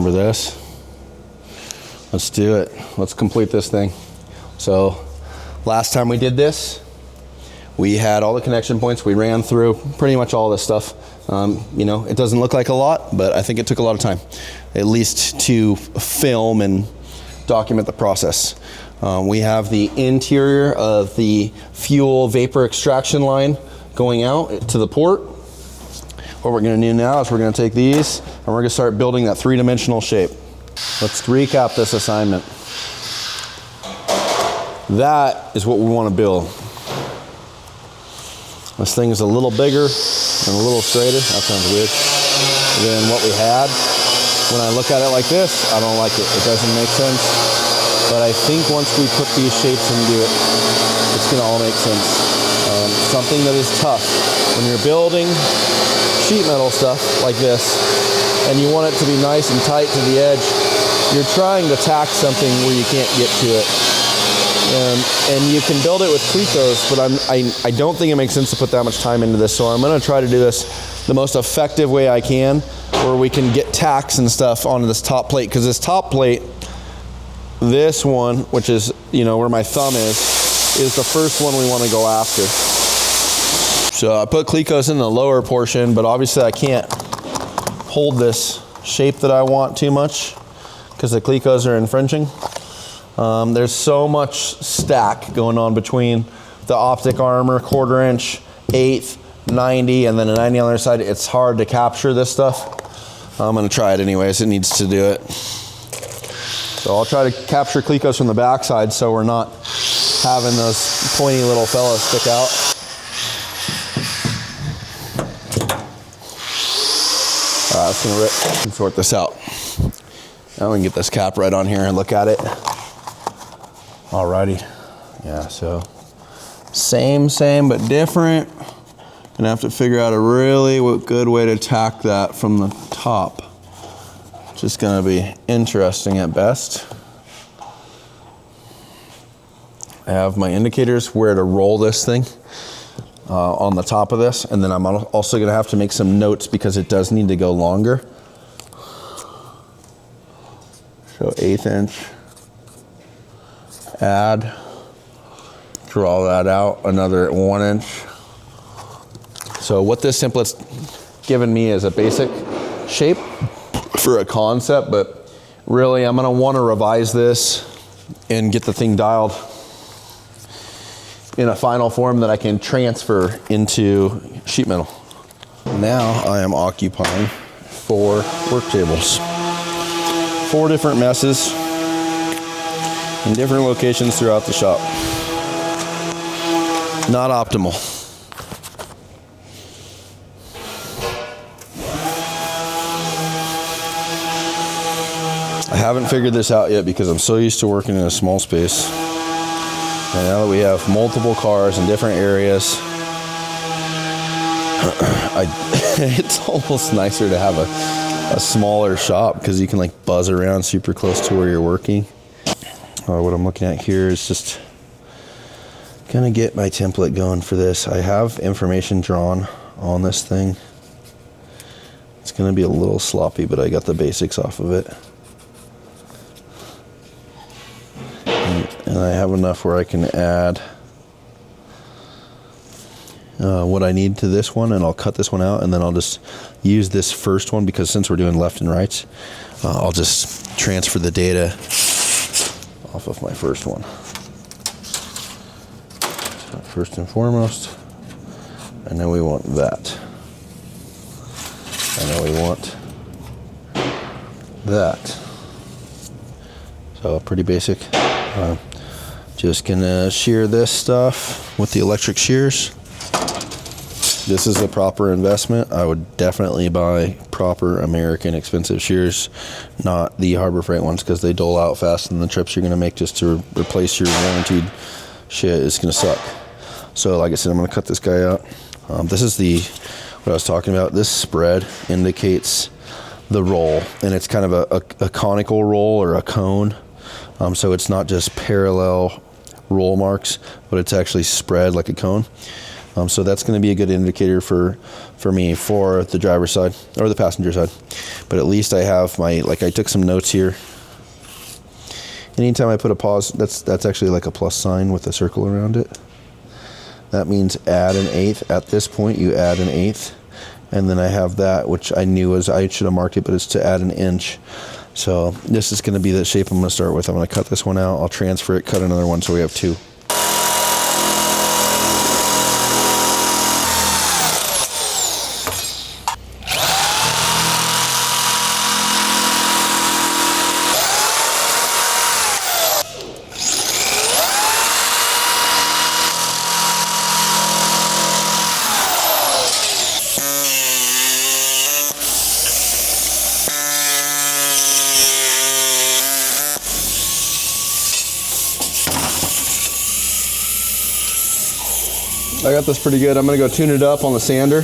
remember this. Let's do it. Let's complete this thing. So last time we did this, we had all the connection points. We ran through pretty much all this stuff. You know, it doesn't look like a lot, but I think it took a lot of time, at least to film and document the process. We have the interior of the fuel vapor extraction line going out to the port. What we're gonna do now is we're gonna take these and we're gonna start building that three-dimensional shape. Let's recap this assignment. That is what we want to build. This thing is a little bigger and a little straighter. That sounds weird. Than what we had. When I look at it like this, I don't like it. It doesn't make sense. But I think once we put these shapes into it, it's gonna all make sense. Something that is tough. When you're building sheet metal stuff like this, and you want it to be nice and tight to the edge, you're trying to tack something where you can't get to it. And you can build it with Clecos, but I don't think it makes sense to put that much time into this, so I'm gonna try to do this the most effective way I can, where we can get tacks and stuff onto this top plate, because this top plate, this one, which is, you know, where my thumb is the first one we wanna go after. So I put Clecos in the lower portion, but obviously I can't hold this shape that I want too much because the Clecos are infringing. There's so much stack going on between the optic armor, 1/4 inch, 1/8, 90, and then a 90 on the other side. It's hard to capture this stuff. I'm gonna try it anyways, it needs to do it. So I'll try to capture Clecos from the backside so we're not having those pointy little fellas stick out. All right, let's gonna rip and sort this out. Now we can get this cap right on here and look at it. Alrighty, yeah, so same, but different. Gonna have to figure out a really good way to tack that from the top. Just gonna be interesting at best. I have my indicators where to roll this thing on the top of this, and then I'm also gonna have to make some notes because it does need to go longer. So 1/8 inch. Add, draw that out, another 1 inch. So what this template's given me is a basic shape for a concept, but really I'm gonna wanna revise this and get the thing dialed in a final form that I can transfer into sheet metal. Now I am occupying 4 work tables. 4 different messes in different locations throughout the shop. Not optimal. I haven't figured this out yet because I'm so used to working in a small space. And now that we have multiple cars in different areas, it's almost nicer to have a smaller shop because you can like buzz around super close to where you're working. What I'm looking at here is just gonna get my template going for this. I have information drawn on this thing. It's gonna be a little sloppy, but I got the basics off of it. And I have enough where I can add what I need to this one, and I'll cut this one out, and then I'll just use this first one because since we're doing left and rights, I'll just transfer the data off of my first one. So first and foremost, and then we want that. And then we want that. So pretty basic. Just gonna shear this stuff with the electric shears. This is a proper investment. I would definitely buy proper American expensive shears, not the Harbor Freight ones, because they dole out fast and the trips you're gonna make just to replace your warranted shit is gonna suck. So like I said, I'm gonna cut this guy out. This is what I was talking about. This spread indicates the roll, and it's kind of a conical roll or a cone. So it's not just parallel roll marks, but it's actually spread like a cone. So that's going to be a good indicator for me for the driver's side or the passenger side. But at least I have my, like I took some notes here. Anytime I put a pause, that's actually like a plus sign with a circle around it. That means add an eighth. At this point, you add an eighth. And then I have that, which I knew was, I should have marked it, but it's to add an inch. So this is going to be the shape I'm going to start with. I'm going to cut this one out. I'll transfer it, cut another one, so we have two. I got this pretty good. I'm gonna go tune it up on the sander,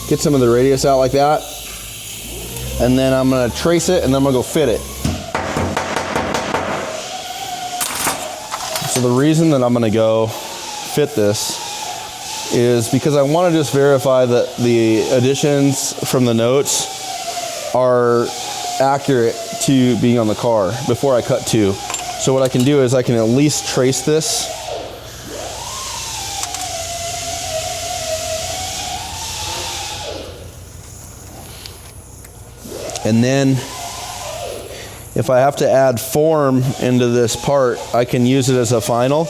get some of the radius out like that, and then I'm gonna trace it and then I'm gonna go fit it. So the reason that I'm gonna go fit this is because I wanna just verify that the additions from the notes are accurate to being on the car before I cut two. So what I can do is I can at least trace this. And then if I have to add form into this part, I can use it as a final,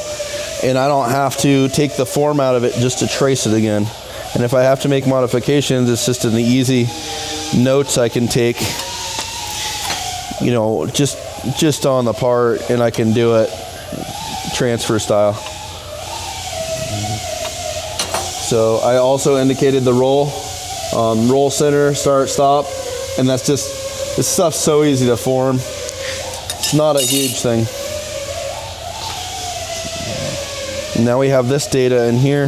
and I don't have to take the form out of it just to trace it again. And if I have to make modifications, it's just an easy notes I can take, you know, just on the part, and I can do it transfer style. So I also indicated the roll center, start, stop. And that's just, this stuff's so easy to form. It's not a huge thing. Now we have this data in here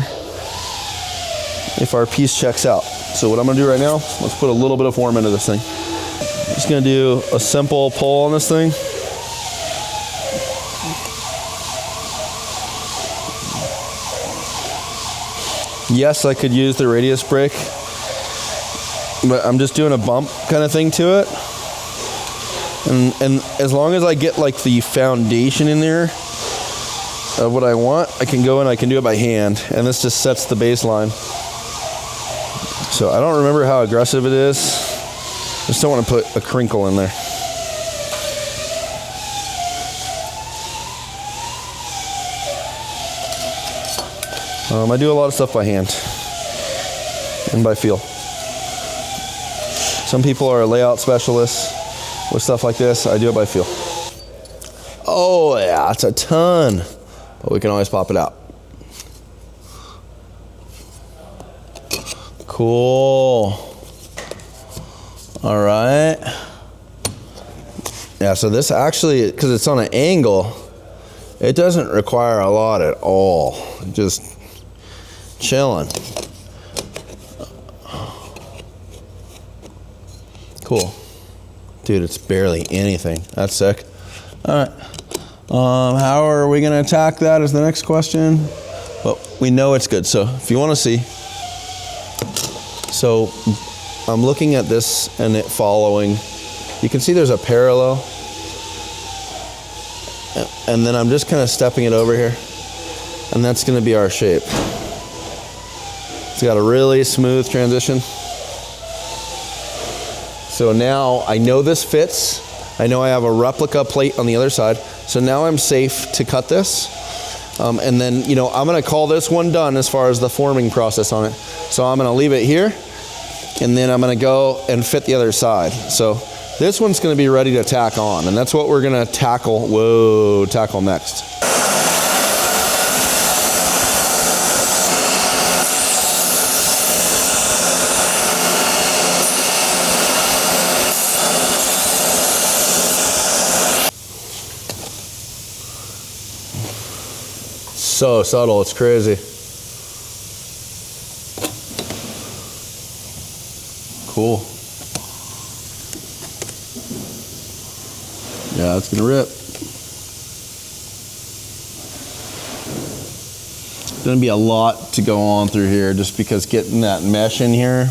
if our piece checks out. So what I'm gonna do right now, let's put a little bit of form into this thing. I'm just gonna do a simple pull on this thing. Yes, I could use the radius brake, but I'm just doing a bump kind of thing to it. And as long as I get like the foundation in there of what I want, I can go and I can do it by hand. And this just sets the baseline. So I don't remember how aggressive it is. Just don't want to put a crinkle in there. I do a lot of stuff by hand and by feel. Some people are layout specialists with stuff like this. I do it by feel. Oh yeah, it's a ton, but we can always pop it out. Cool. All right. Yeah, so this actually, because it's on an angle, it doesn't require a lot at all. Just chilling. Cool. Dude, it's barely anything. That's sick. All right. How are we going to attack that is the next question. Well, we know it's good. So if you want to see. So I'm looking at this and it following. You can see there's a parallel. And then I'm just kind of stepping it over here. And that's going to be our shape. It's got a really smooth transition. So now I know this fits. I know I have a replica plate on the other side. So now I'm safe to cut this. And then, you know, I'm gonna call this one done as far as the forming process on it. So I'm gonna leave it here and then I'm gonna go and fit the other side. So this one's gonna be ready to tack on, and that's what we're gonna tackle next. So subtle, it's crazy. Cool. Yeah, it's gonna rip. gonna be a lot to go on through here just because getting that mesh in here.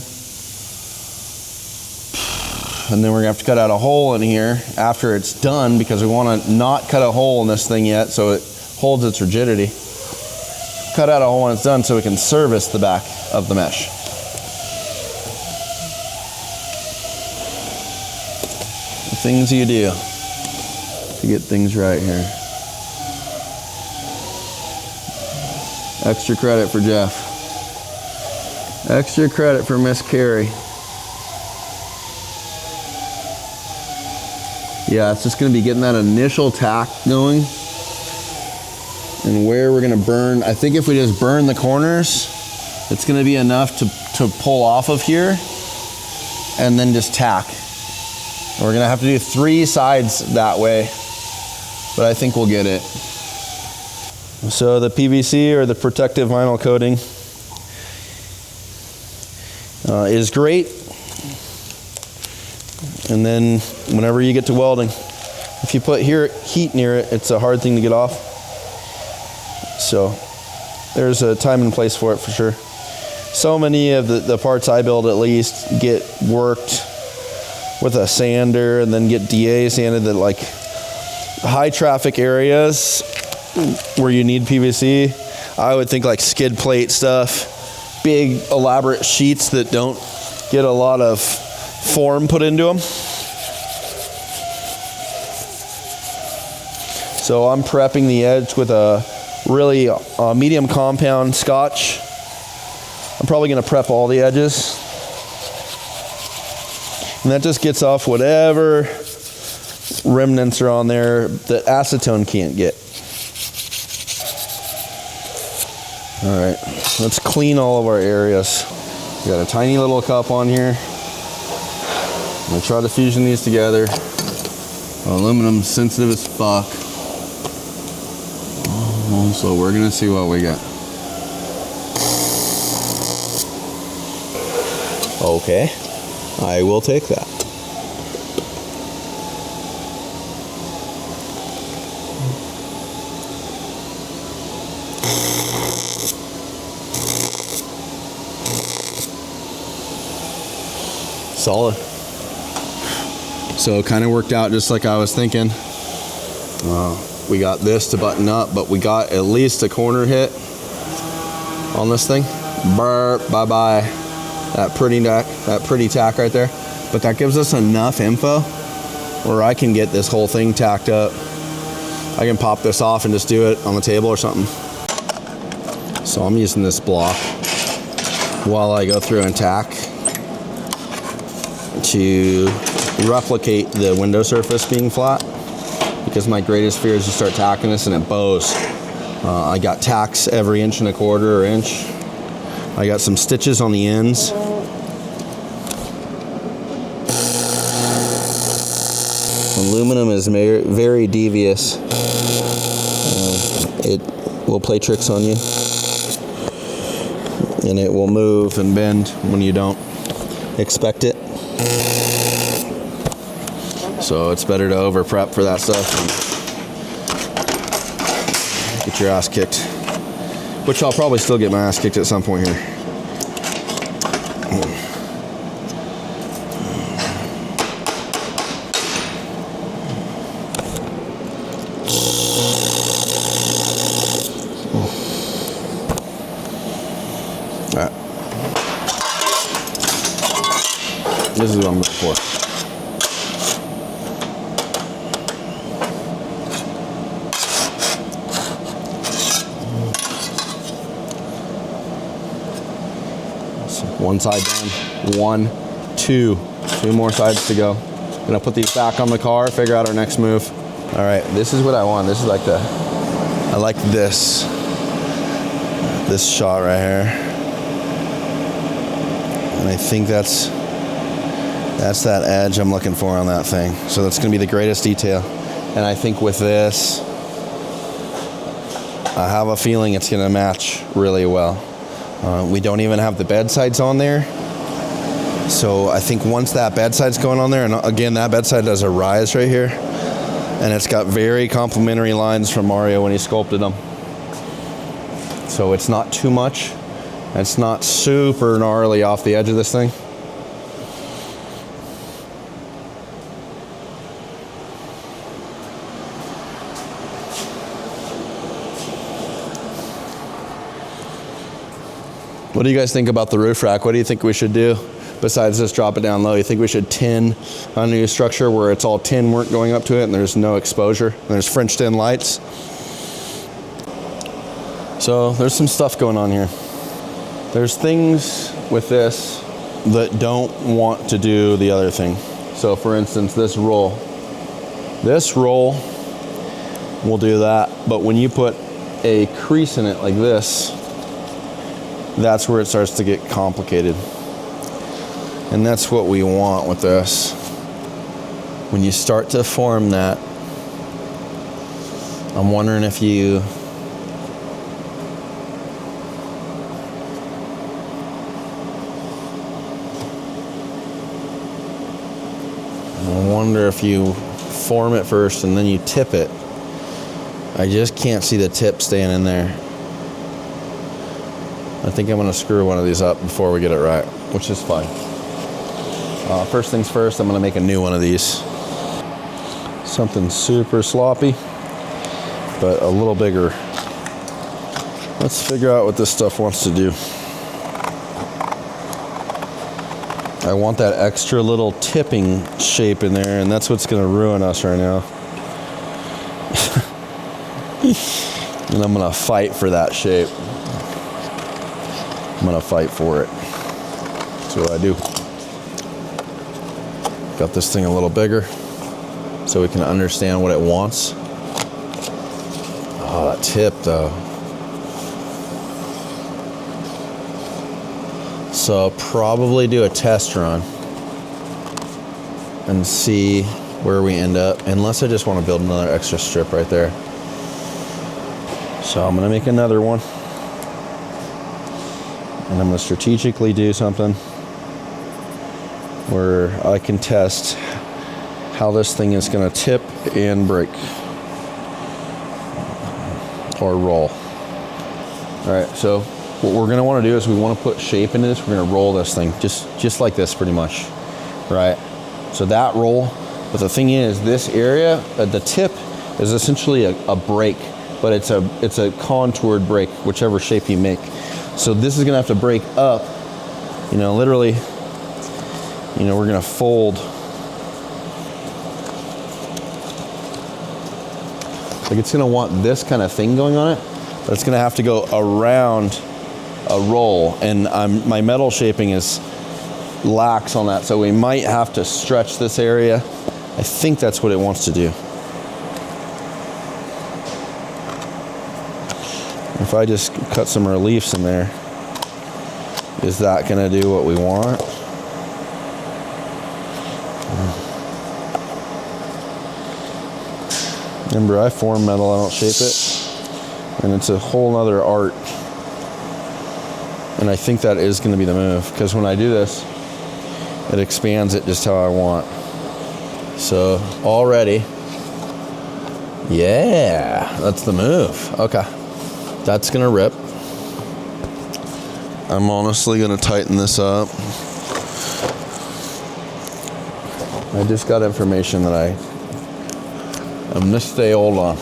And then we're gonna have to cut out a hole in here after it's done because we wanna not cut a hole in this thing yet so it holds its rigidity. Cut out a hole when it's done so we can service the back of the mesh. The things you do to get things right here. Extra credit for Jeff. Extra credit for Miss Carrie. Yeah, it's just gonna be getting that initial tack going and where we're gonna burn. I think if we just burn the corners, it's gonna be enough to pull off of here and then just tack. And we're gonna have to do 3 sides that way, but I think we'll get it. So the PVC or the protective vinyl coating is great. And then whenever you get to welding, if you put heat near it, it's a hard thing to get off. So there's a time and place for it for sure. So many of the parts I build at least get worked with a sander and then get DA sanded that like high traffic areas where you need PVC. I would think like skid plate stuff, big elaborate sheets that don't get a lot of form put into them. So I'm prepping the edge with a really medium compound Scotch. I'm probably gonna prep all the edges. And that just gets off whatever remnants are on there that acetone can't get. All right, let's clean all of our areas. We got a tiny little cup on here. I'm gonna try to fusion these together. Aluminum's sensitive as fuck. So we're gonna see what we got. Okay, I will take that. Solid. So it kind of worked out just like I was thinking. We got this to button up, but we got at least a corner hit on this thing. Brr, bye-bye. That pretty tack right there. But that gives us enough info where I can get this whole thing tacked up. I can pop this off and just do it on the table or something. So I'm using this block while I go through and tack to replicate the window surface being flat, because my greatest fear is to start tacking this and it bows. I got tacks every 1.25 or inch. I got some stitches on the ends. Aluminum is very devious. It will play tricks on you, and it will move and bend when you don't expect it. So it's better to over prep for that stuff and get your ass kicked, which I'll probably still get my ass kicked at some point here. All right. This is what I'm looking for. One side done. 1, 2. 2 more sides to go. Gonna put these back on the car, figure out our next move. All right, this is what I want. This is like I like this shot right here. And I think that's that edge I'm looking for on that thing. So that's gonna be the greatest detail. And I think with this, I have a feeling it's gonna match really well. We don't even have the bed sides on there. So I think once that bed side's going on there, and again, that bed side does a rise right here, and it's got very complimentary lines from Mario when he sculpted them. So it's not too much. It's not super gnarly off the edge of this thing. What do you guys think about the roof rack? What do you think we should do besides just drop it down low? You think we should tin a new structure where it's all tin work going up to it and there's no exposure and there's French tin lights? So there's some stuff going on here. There's things with this that don't want to do the other thing. So for instance, this roll will do that, but when you put a crease in it like this, that's where it starts to get complicated. And that's what we want with this. When you start to form that, I'm wondering if you form it first and then you tip it. I just can't see the tip staying in there. I think I'm going to screw one of these up before we get it right, which is fine. First things first, I'm going to make a new one of these. Something super sloppy, but a little bigger. Let's figure out what this stuff wants to do. I want that extra little tipping shape in there, and that's what's going to ruin us right now. And I'm going to fight for that shape. I'm gonna fight for it. That's what I do. Got this thing a little bigger so we can understand what it wants. Oh, that tip though. So probably do a test run and see where we end up, unless I just want to build another extra strip right there. So I'm gonna make another one. And I'm going to strategically do something where I can test how this thing is going to tip and break or roll. All right, so what we're going to want to do is we want to put shape into this. We're going to roll this thing just like this pretty much, right? So that roll, but the thing is this area, the tip is essentially a break, but it's a contoured break, whichever shape you make. So this is gonna have to break up, literally, we're gonna fold. Like it's gonna want this kind of thing going on it, but it's gonna have to go around a roll, and my metal shaping is lax on that, so we might have to stretch this area. I think that's what it wants to do. If I just cut some reliefs in there, is that gonna do what we want? Remember, I form metal, I don't shape it. And it's a whole nother art. And I think that is gonna be the move, because when I do this, it expands it just how I want. So already, yeah, that's the move. Okay. That's gonna rip. I'm honestly gonna tighten this up. I just got information that I'm gonna stay hold on.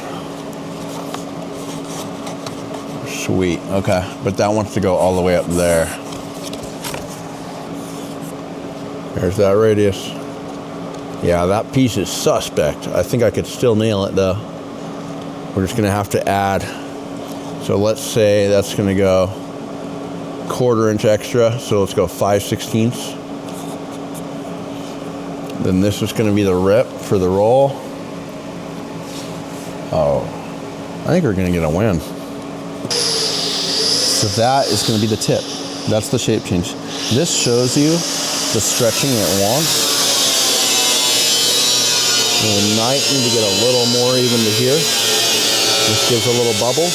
Sweet, okay. But that wants to go all the way up there. There's that radius. Yeah, that piece is suspect. I think I could still nail it though. We're just gonna have to add. So let's say that's gonna go 1/4 inch extra. So let's go 5/16. Then this is gonna be the rip for the roll. Oh, I think we're gonna get a win. So that is gonna be the tip. That's the shape change. This shows you the stretching it wants. We might need to get a little more even to here. This gives a little bubble.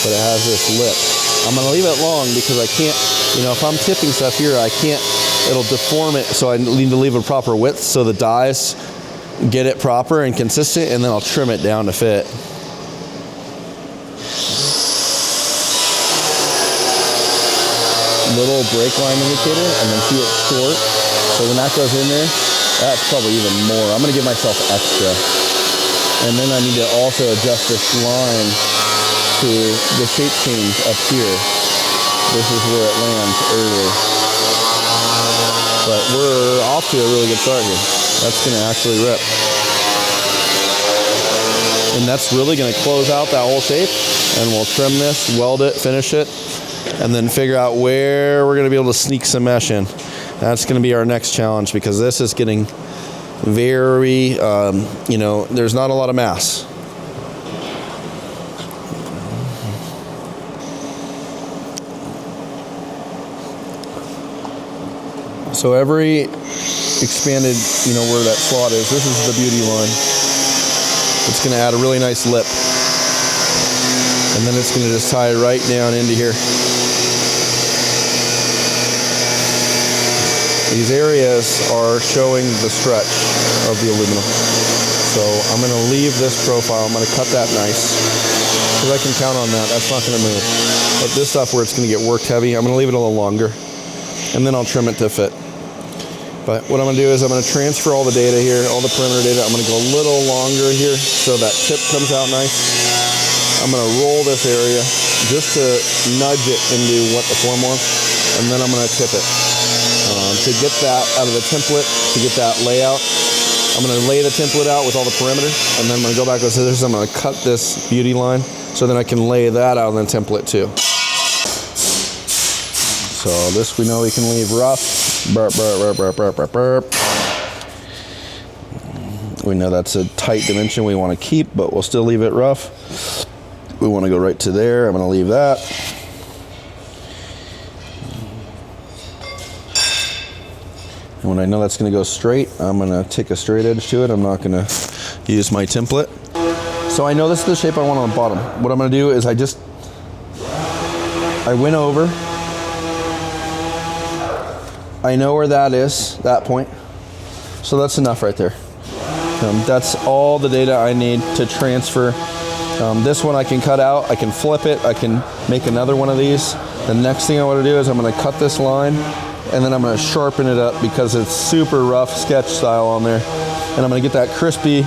But it has this lip. I'm gonna leave it long because I can't, if I'm tipping stuff here, I can't, it'll deform it, so I need to leave a proper width so the dies get it proper and consistent, and then I'll trim it down to fit. little brake line indicator, and then see it's short. So when that goes in there, that's probably even more. I'm gonna give myself extra. And then I need to also adjust this line to the shape change up here. This is where it lands early. But we're off to a really good start here. That's gonna actually rip. And that's really gonna close out that whole shape. And we'll trim this, weld it, finish it, and then figure out where we're gonna be able to sneak some mesh in. That's gonna be our next challenge, because this is getting very, you know, there's not a lot of mass. So every expanded, you know, where that slot is, this is the beauty line. It's gonna add a really nice lip. And then it's gonna just tie right down into here. These areas are showing the stretch of the aluminum. So I'm gonna leave this profile, I'm gonna cut that nice, because I can count on that, that's not gonna move. But this stuff where it's gonna get worked heavy, I'm gonna leave it a little longer, and then I'll trim it to fit. But what I'm gonna do is I'm gonna transfer all the data here, all the perimeter data. I'm gonna go a little longer here so that tip comes out nice. I'm gonna roll this area just to nudge it into what the form wants, and then I'm gonna tip it. To get that out of the template, to get that layout, I'm gonna lay the template out with all the perimeter, and then I'm gonna go back with scissors, I'm gonna cut this beauty line, so then I can lay that out in the template too. So this we know we can leave rough. Burp, burp, burp, burp, burp, burp. We know that's a tight dimension we want to keep, but we'll still leave it rough. We want to go right to there. I'm going to leave that. And when I know that's going to go straight, I'm going to take a straight edge to it. I'm not going to use my template. So I know this is the shape I want on the bottom. What I'm going to do is I went over. I know where that is, that point. So that's enough right there. That's all the data I need to transfer. This one I can cut out, I can flip it, I can make another one of these. The next thing I want to do is I'm going to cut this line, and then I'm going to sharpen it up because it's super rough sketch style on there. And I'm going to get that crispy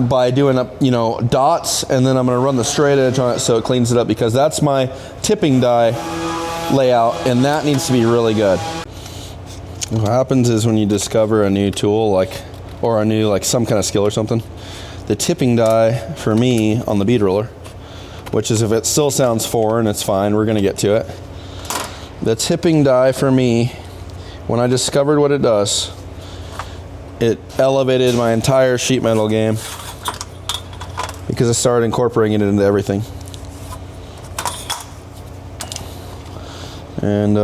by doing up, you know, dots, and then I'm going to run the straight edge on it so it cleans it up, because that's my tipping die layout, and that needs to be really good. What happens is when you discover a new tool, or a new, some kind of skill or something, the tipping die for me on the bead roller, which is, if it still sounds foreign, it's fine, we're gonna get to it. The tipping die for me, when I discovered what it does, it elevated my entire sheet metal game, because I started incorporating it into everything. And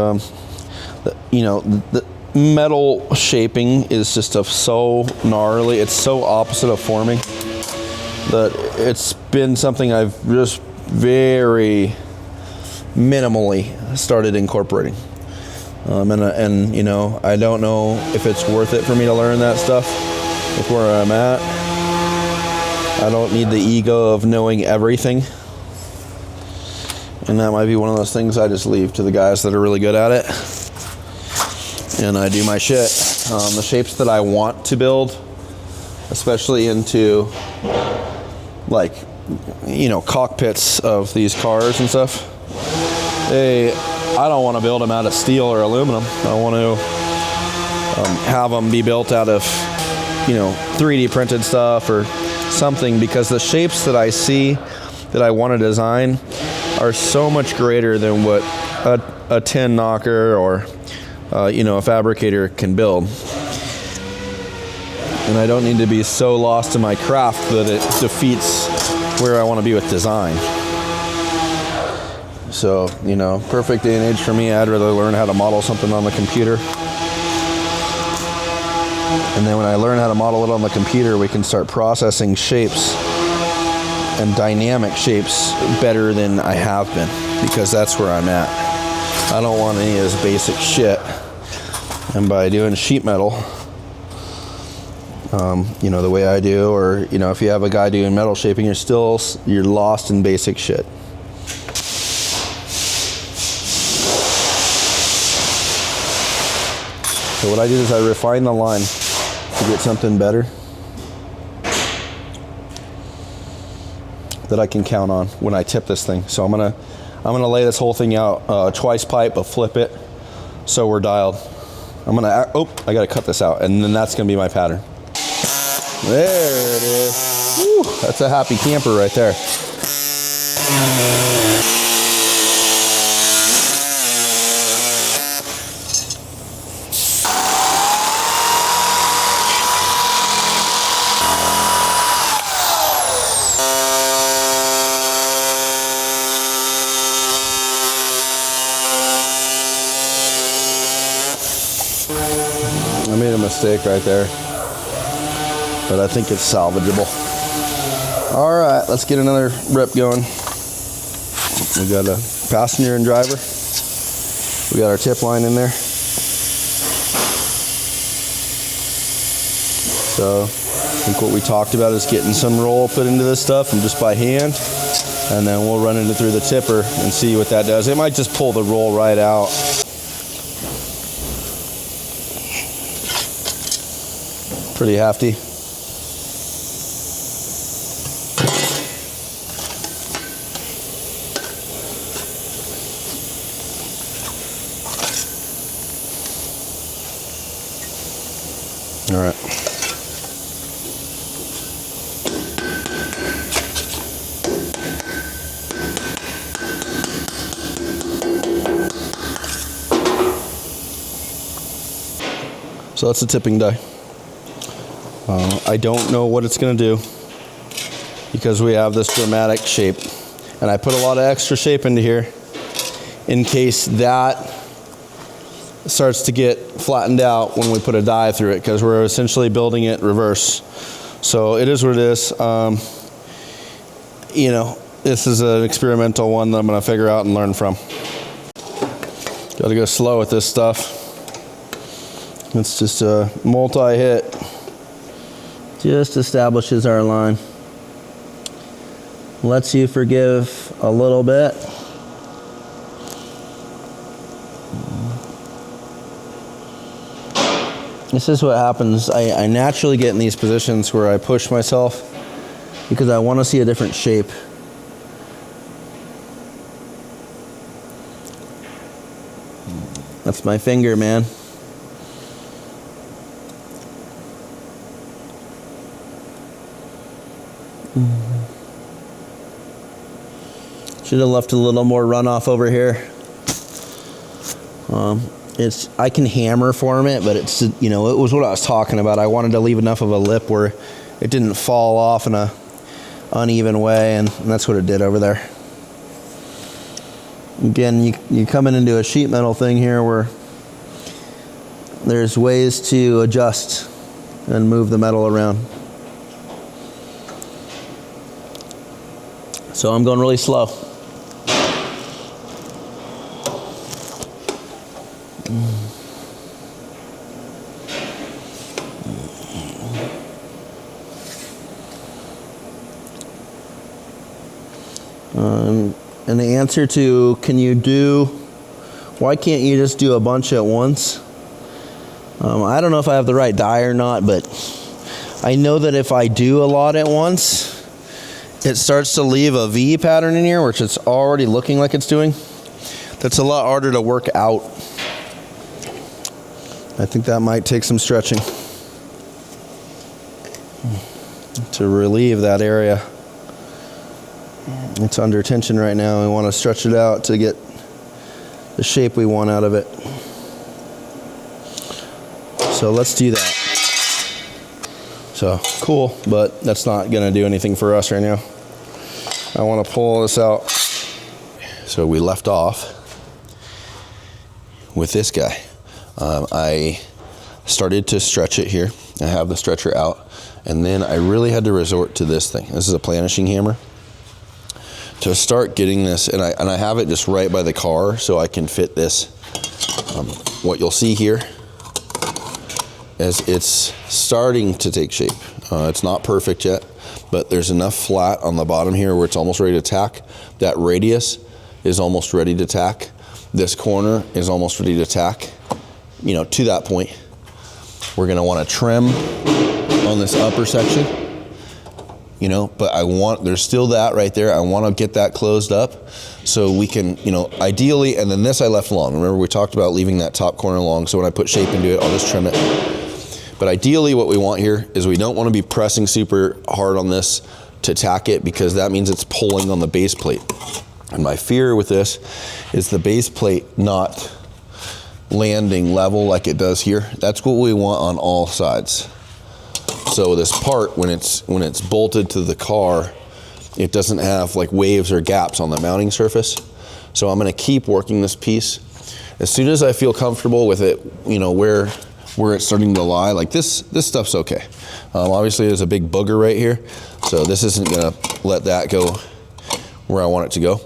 you know, the metal shaping is just so gnarly, it's so opposite of forming, that it's been something I've just very minimally started incorporating. And you know, I don't know if it's worth it for me to learn that stuff with where I'm at. I don't need the ego of knowing everything, and that might be one of those things I just leave to the guys that are really good at it. And I do my shit. The shapes that I want to build, especially into, you know, cockpits of these cars and stuff, I don't want to build them out of steel or aluminum. I want to have them be built out of, you know, 3D printed stuff or something, because the shapes that I see that I want to design are so much greater than what a tin knocker or you know, a fabricator can build. And I don't need to be so lost in my craft that it defeats where I want to be with design. So, you know, perfect day and age for me, I'd rather learn how to model something on the computer. And then when I learn how to model it on the computer, we can start processing shapes and dynamic shapes better than I have been, because that's where I'm at. I don't want any of this basic shit. And by doing sheet metal, you know, the way I do, or, you know, if you have a guy doing metal shaping, you're lost in basic shit. So what I did is I refined the line to get something better that I can count on when I tip this thing. So I'm gonna lay this whole thing out twice pipe, but flip it so we're dialed. I gotta cut this out, and then that's gonna be my pattern. There it is. Woo, that's a happy camper right there. I made a mistake right there, but I think it's salvageable. All right, let's get another rip going. We got a passenger and driver. We got our tip line in there. So I think what we talked about is getting some roll put into this stuff and just by hand, and then we'll run it through the tipper and see what that does. It might just pull the roll right out. Pretty hefty. All right. So that's the tipping die. I don't know what it's going to do because we have this dramatic shape, and I put a lot of extra shape into here in case that starts to get flattened out when we put a die through it, because we're essentially building it reverse. So it is what it is. You know, this is an experimental one that I'm going to figure out and learn from. Got to go slow with this stuff. It's just a multi-hit. Just establishes our line. Lets you forgive a little bit. This is what happens. I naturally get in these positions where I push myself because I want to see a different shape. That's my finger, man. Should have left a little more runoff over here. I can hammer form it, but it's, you know, it was what I was talking about. I wanted to leave enough of a lip where it didn't fall off in a uneven way, and that's what it did over there. Again, you're coming into a sheet metal thing here where there's ways to adjust and move the metal around. So I'm going really slow. And the answer to why can't you just do a bunch at once? I don't know if I have the right die or not, but I know that if I do a lot at once, it starts to leave a V pattern in here, which it's already looking like it's doing. That's a lot harder to work out. I think that might take some stretching to relieve that area. It's under tension right now. We want to stretch it out to get the shape we want out of it. So let's do that. So cool, but that's not going to do anything for us right now. I want to pull this out. So we left off with this guy. I started to stretch it here. I have the stretcher out, and then I really had to resort to this thing. This is a planishing hammer to start getting this, and I have it just right by the car so I can fit this. What you'll see here is it's starting to take shape. It's not perfect yet, but there's enough flat on the bottom here where it's almost ready to tack. That radius is almost ready to tack. This corner is almost ready to tack, you know, to that point. We're gonna wanna trim on this upper section, you know, but there's still that right there. I wanna get that closed up so we can, you know, ideally, and then this I left long. Remember we talked about leaving that top corner long, so when I put shape into it, I'll just trim it. But ideally what we want here is we don't wanna be pressing super hard on this to tack it, because that means it's pulling on the base plate. And my fear with this is the base plate not landing level like it does here. That's what we want on all sides. So this part, when it's bolted to the car, it doesn't have like waves or gaps on the mounting surface. So I'm gonna keep working this piece. As soon as I feel comfortable with it, you know, where it's starting to lie, like this stuff's okay. Obviously there's a big booger right here, so this isn't gonna let that go where I want it to go.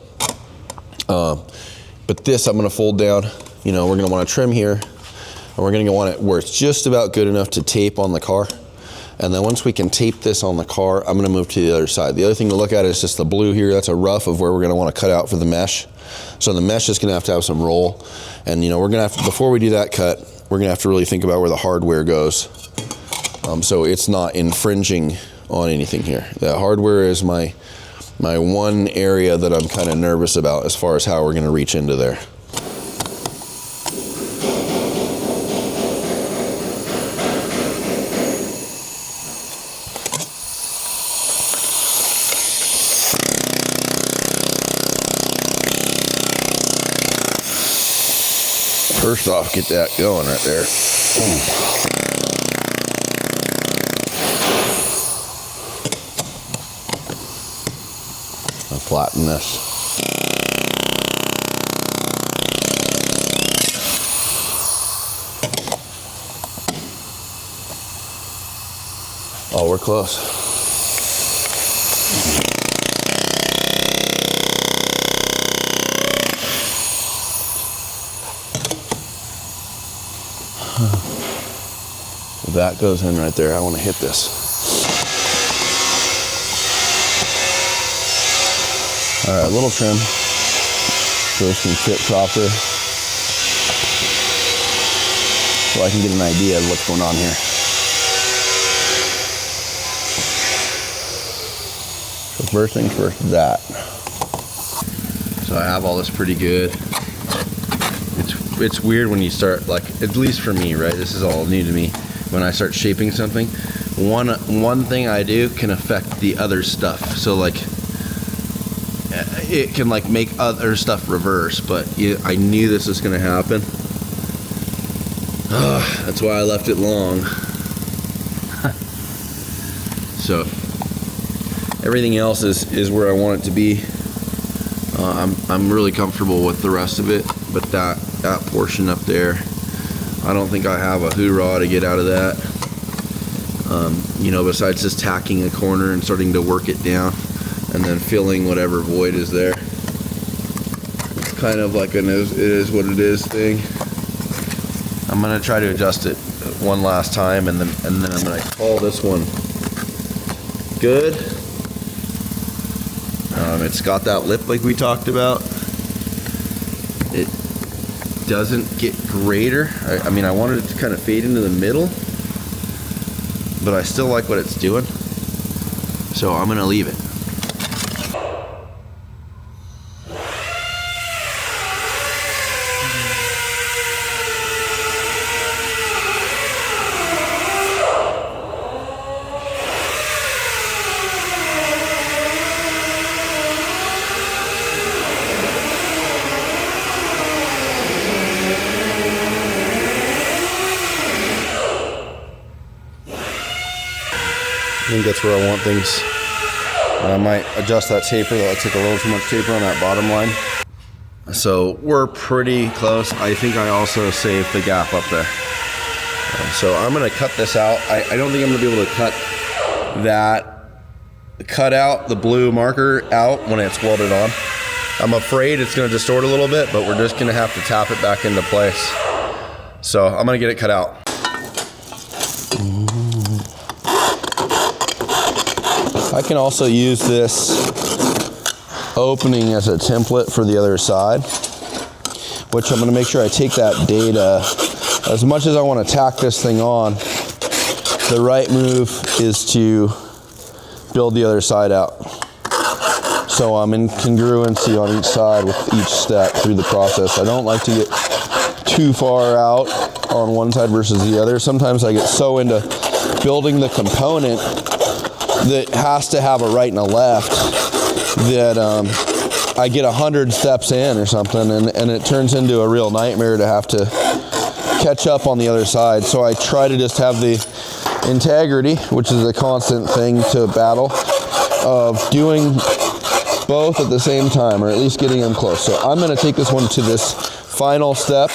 But this I'm gonna fold down. You know, we're gonna wanna trim here, and we're gonna want it where it's just about good enough to tape on the car. And then once we can tape this on the car, I'm gonna move to the other side. The other thing to look at is just the blue here. That's a rough of where we're gonna wanna cut out for the mesh. So the mesh is gonna have to have some roll. And you know, we're gonna have to, before we do that cut, we're gonna have to really think about where the hardware goes. So it's not infringing on anything here. The hardware is my one area that I'm kind of nervous about as far as how we're gonna reach into there. First off, get that going right there. I'll flatten this. Oh, we're close. That goes in right there. I want to hit this. All right, a little trim so this can fit proper, so I can get an idea of what's going on here. So first things first, that. So I have all this pretty good. It's weird when you start, like, at least for me, right? This is all new to me. When I start shaping something, one thing I do can affect the other stuff. So like, it can like make other stuff reverse, but I knew this was gonna happen. That's why I left it long. So everything else is where I want it to be. I'm really comfortable with the rest of it, but that portion up there, I don't think I have a hoorah to get out of that. You know, besides just tacking a corner and starting to work it down and then filling whatever void is there. It's kind of like it is what it is thing. I'm gonna try to adjust it one last time, and then I'm gonna call this one good. It's got that lip like we talked about. It doesn't get greater. I mean, I wanted it to kind of fade into the middle, but I still like what it's doing, so I'm gonna leave it. I think that's where I want things. I might adjust that taper. I took a little too much taper on that bottom line. So we're pretty close. I think I also saved the gap up there. So I'm gonna cut this out. I don't think I'm gonna be able to cut out the blue marker out when it's welded on. I'm afraid it's gonna distort a little bit, but we're just gonna have to tap it back into place. So I'm gonna get it cut out. I can also use this opening as a template for the other side, which I'm gonna make sure I take that data. As much as I wanna tack this thing on, the right move is to build the other side out. So I'm in congruency on each side with each step through the process. I don't like to get too far out on one side versus the other. Sometimes I get so into building the component that has to have a right and a left that I get 100 steps in or something, and it turns into a real nightmare to have to catch up on the other side. So I try to just have the integrity, which is a constant thing to battle, of doing both at the same time, or at least getting them close. So I'm going to take this one to this final step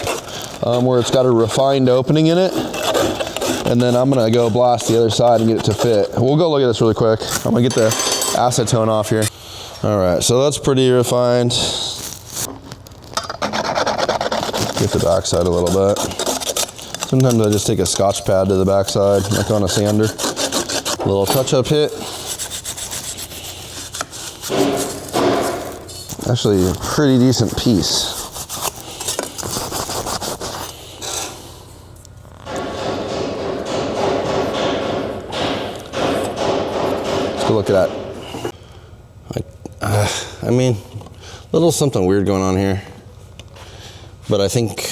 where it's got a refined opening in it, and then I'm going to go blast the other side and get it to fit. We'll go look at this really quick. I'm going to get the acetone off here. All right, so that's pretty refined. Get the backside a little bit. Sometimes I just take a Scotch pad to the backside, like on a sander. A little touch-up hit. Actually, a pretty decent piece. Let's go look at that. I mean, a little something weird going on here. But I think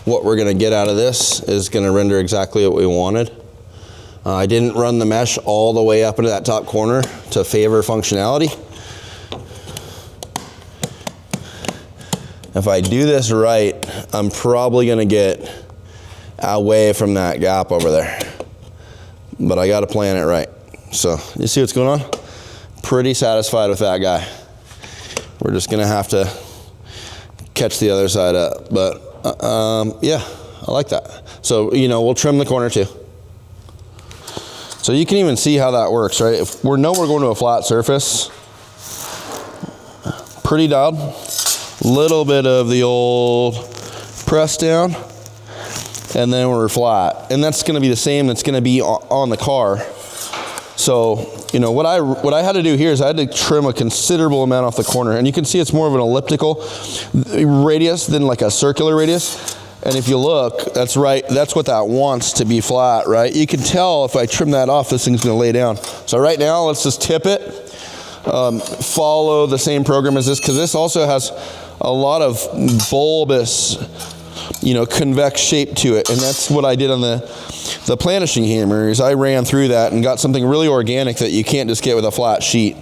what we're gonna get out of this is gonna render exactly what we wanted. I didn't run the mesh all the way up into that top corner to favor functionality. If I do this right, I'm probably gonna get away from that gap over there. But I gotta plan it right. So, you see what's going on? Pretty satisfied with that guy. We're just gonna have to catch the other side up. But yeah, I like that. So, you know, we'll trim the corner too. So you can even see how that works, right? If we're going to a flat surface, pretty dialed. Little bit of the old press down, and then we're flat. And that's gonna be the same that's gonna be on the car. So, you know, what I had to do here is I had to trim a considerable amount off the corner. And you can see it's more of an elliptical radius than like a circular radius. And if you look, that's right, that's what that wants to be flat, right? You can tell if I trim that off, this thing's gonna lay down. So right now, let's just tip it. Follow the same program as this, because this also has a lot of bulbous, you know, convex shape to it. And that's what I did on the planishing hammer, is I ran through that and got something really organic that you can't just get with a flat sheet.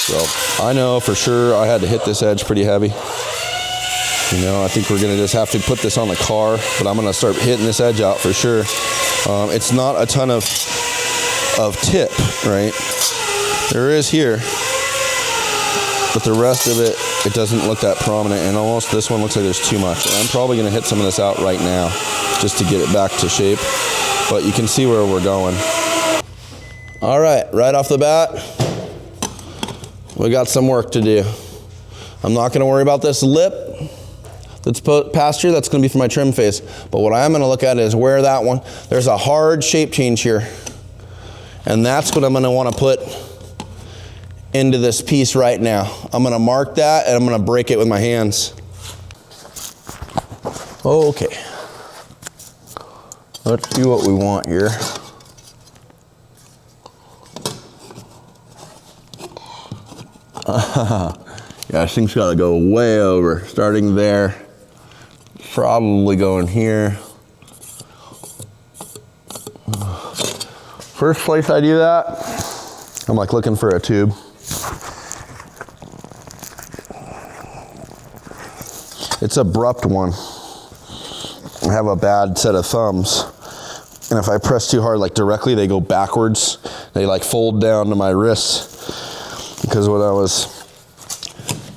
So I know for sure I had to hit this edge pretty heavy. You know, I think we're gonna just have to put this on the car, but I'm gonna start hitting this edge out for sure. It's not a ton of tip, right? There is here, but the rest of it, it doesn't look that prominent, and almost this one looks like there's too much. And I'm probably gonna hit some of this out right now just to get it back to shape, but you can see where we're going. All right, right off the bat, we got some work to do. I'm not gonna worry about this lip that's past here. That's gonna be for my trim face. But what I am gonna look at is where that one, there's a hard shape change here. And that's what I'm gonna wanna put into this piece right now. I'm gonna mark that and I'm gonna break it with my hands. Okay. Let's do what we want here. Yeah, this thing's gotta go way over. Starting there, probably going here. First place I do that, I'm like looking for a tube. It's an abrupt one. I have a bad set of thumbs. And if I press too hard, like directly, they go backwards. They like fold down to my wrists. Because when I was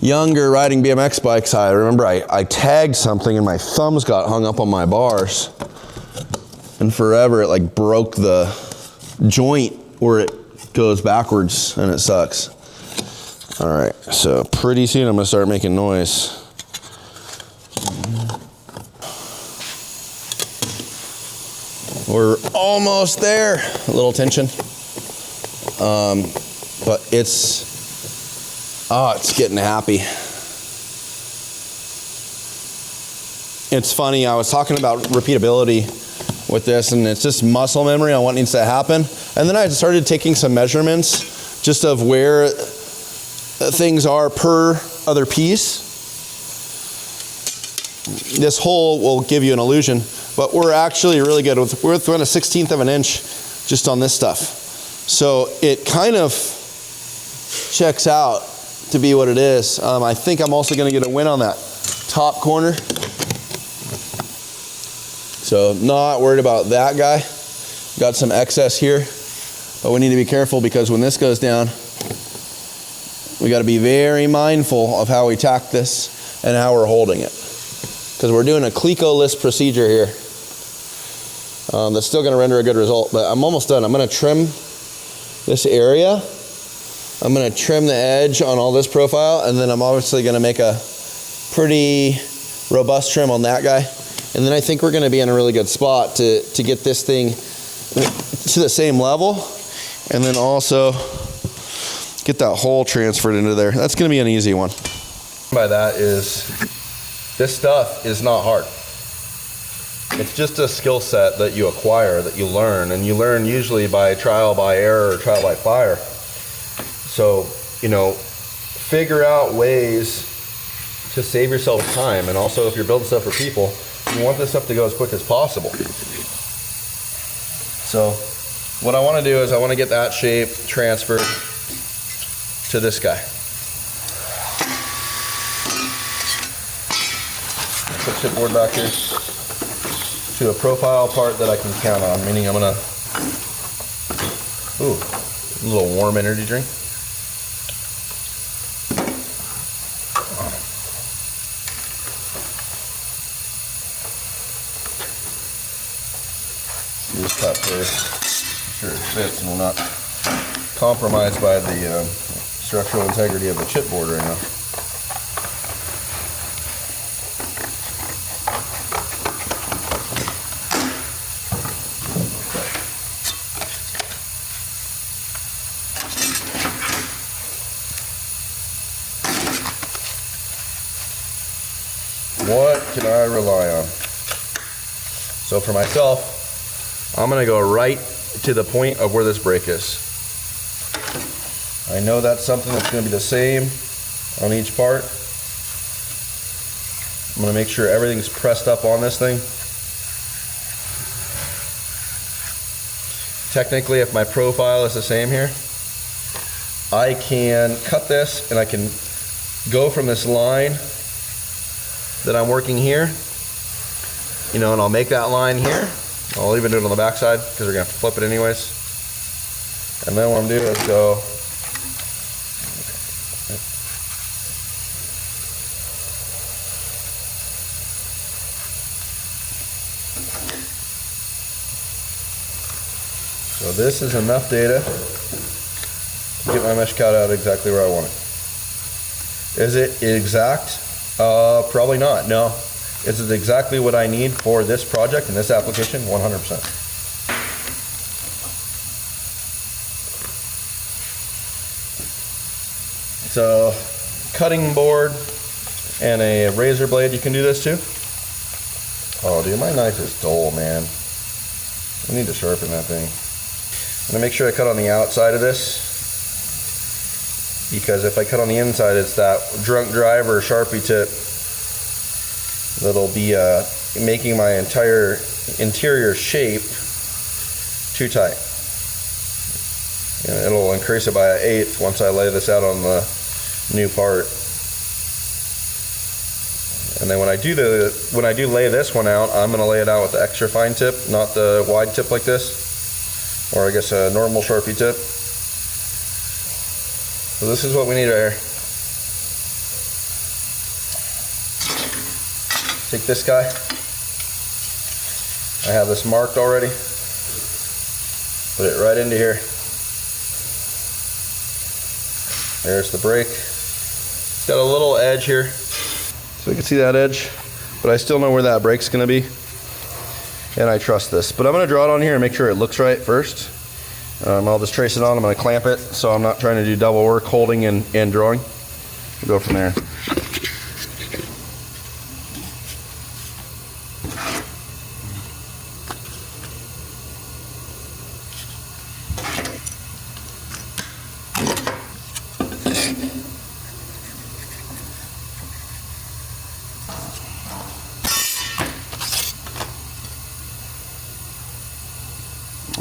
younger riding BMX bikes, I remember I tagged something and my thumbs got hung up on my bars. And forever it like broke the joint where it goes backwards and it sucks. All right, so pretty soon I'm gonna start making noise. We're almost there. A little tension. But it's getting happy. It's funny, I was talking about repeatability with this, and it's just muscle memory on what needs to happen. And then I started taking some measurements just of where things are per other piece. This hole will give you an illusion, but we're actually really good with, we're within a 1/16 of an inch just on this stuff. So it kind of checks out to be what it is. I think I'm also going to get a win on that top corner. So not worried about that guy. Got some excess here, but we need to be careful because when this goes down, we got to be very mindful of how we tack this and how we're holding it. Because we're doing a Clarke-less procedure here. That's still going to render a good result, but I'm almost done. I'm going to trim this area. I'm going to trim the edge on all this profile, and then I'm obviously going to make a pretty robust trim on that guy. And then I think we're going to be in a really good spot to get this thing to the same level, and then also get that hole transferred into there. That's going to be an easy one. By that is, this stuff is not hard. It's just a skill set that you acquire, that you learn, and you learn usually by trial by error or trial by fire. So, you know, figure out ways to save yourself time, and also if you're building stuff for people, you want this stuff to go as quick as possible. So what I want to do is I want to get that shape transferred to this guy. Put chipboard back here to a profile part that I can count on, meaning I'm gonna, ooh, a little warm energy drink. This top there, sure it fits and will not compromised by the structural integrity of the chipboard right now. What can I rely on? So for myself, I'm going to go right to the point of where this break is. I know that's something that's going to be the same on each part. I'm going to make sure everything's pressed up on this thing. Technically, if my profile is the same here, I can cut this and I can go from this line that I'm working here, you know, and I'll make that line here. I'll even do it on the back side because we're gonna have to flip it anyways. And then what I'm doing is go so this is enough data to get my mesh cut out exactly where I want it. Is it exact? Probably not, no. Is it exactly what I need for this project and this application? 100%. So, cutting board and a razor blade, you can do this too. Oh dude, my knife is dull, man. I need to sharpen that thing. I'm gonna make sure I cut on the outside of this, because if I cut on the inside, it's that drunk driver Sharpie tip that'll be making my entire interior shape too tight. And it'll increase it by 1/8 once I lay this out on the new part. And then when I do lay this one out, I'm going to lay it out with the extra fine tip, not the wide tip like this, or I guess a normal Sharpie tip. So this is what we need right here. Take this guy. I have this marked already. Put it right into here. There's the break. It's got a little edge here, so you can see that edge, but I still know where that break's gonna be, and I trust this. But I'm gonna draw it on here and make sure it looks right first. I'll just trace it on. I'm gonna clamp it, so I'm not trying to do double work holding and drawing. We'll go from there.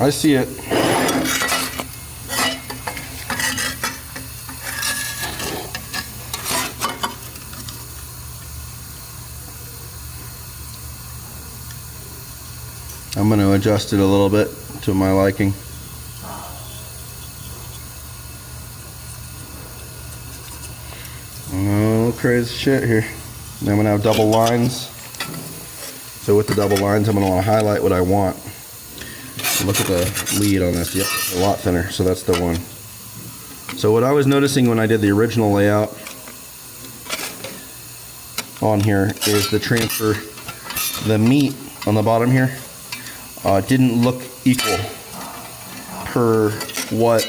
I see it. I'm going to adjust it a little bit to my liking. Oh, crazy shit here. Now I'm going to have double lines. So with the double lines, I'm going to want to highlight what I want. Look at the lead on this. Yep, a lot thinner. So that's the one. So what I was noticing when I did the original layout on here is the transfer, the meat on the bottom here didn't look equal per what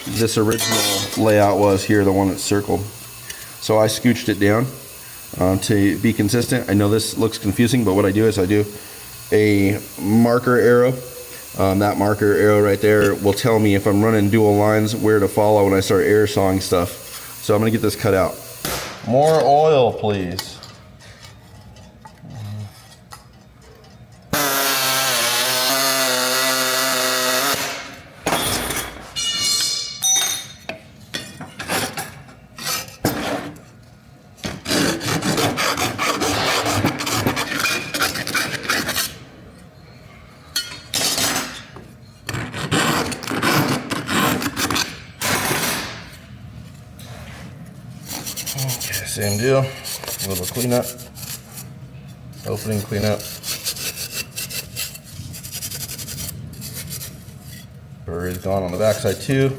this original layout was here, the one that's circled. So I scooched it down to be consistent. I know this looks confusing, but what I do is I do a marker arrow. That marker arrow right there will tell me if I'm running dual lines where to follow when I start air sawing stuff. So I'm gonna get this cut out. More oil, please. Same deal, a little cleanup, opening cleanup. Burr is gone on the backside too.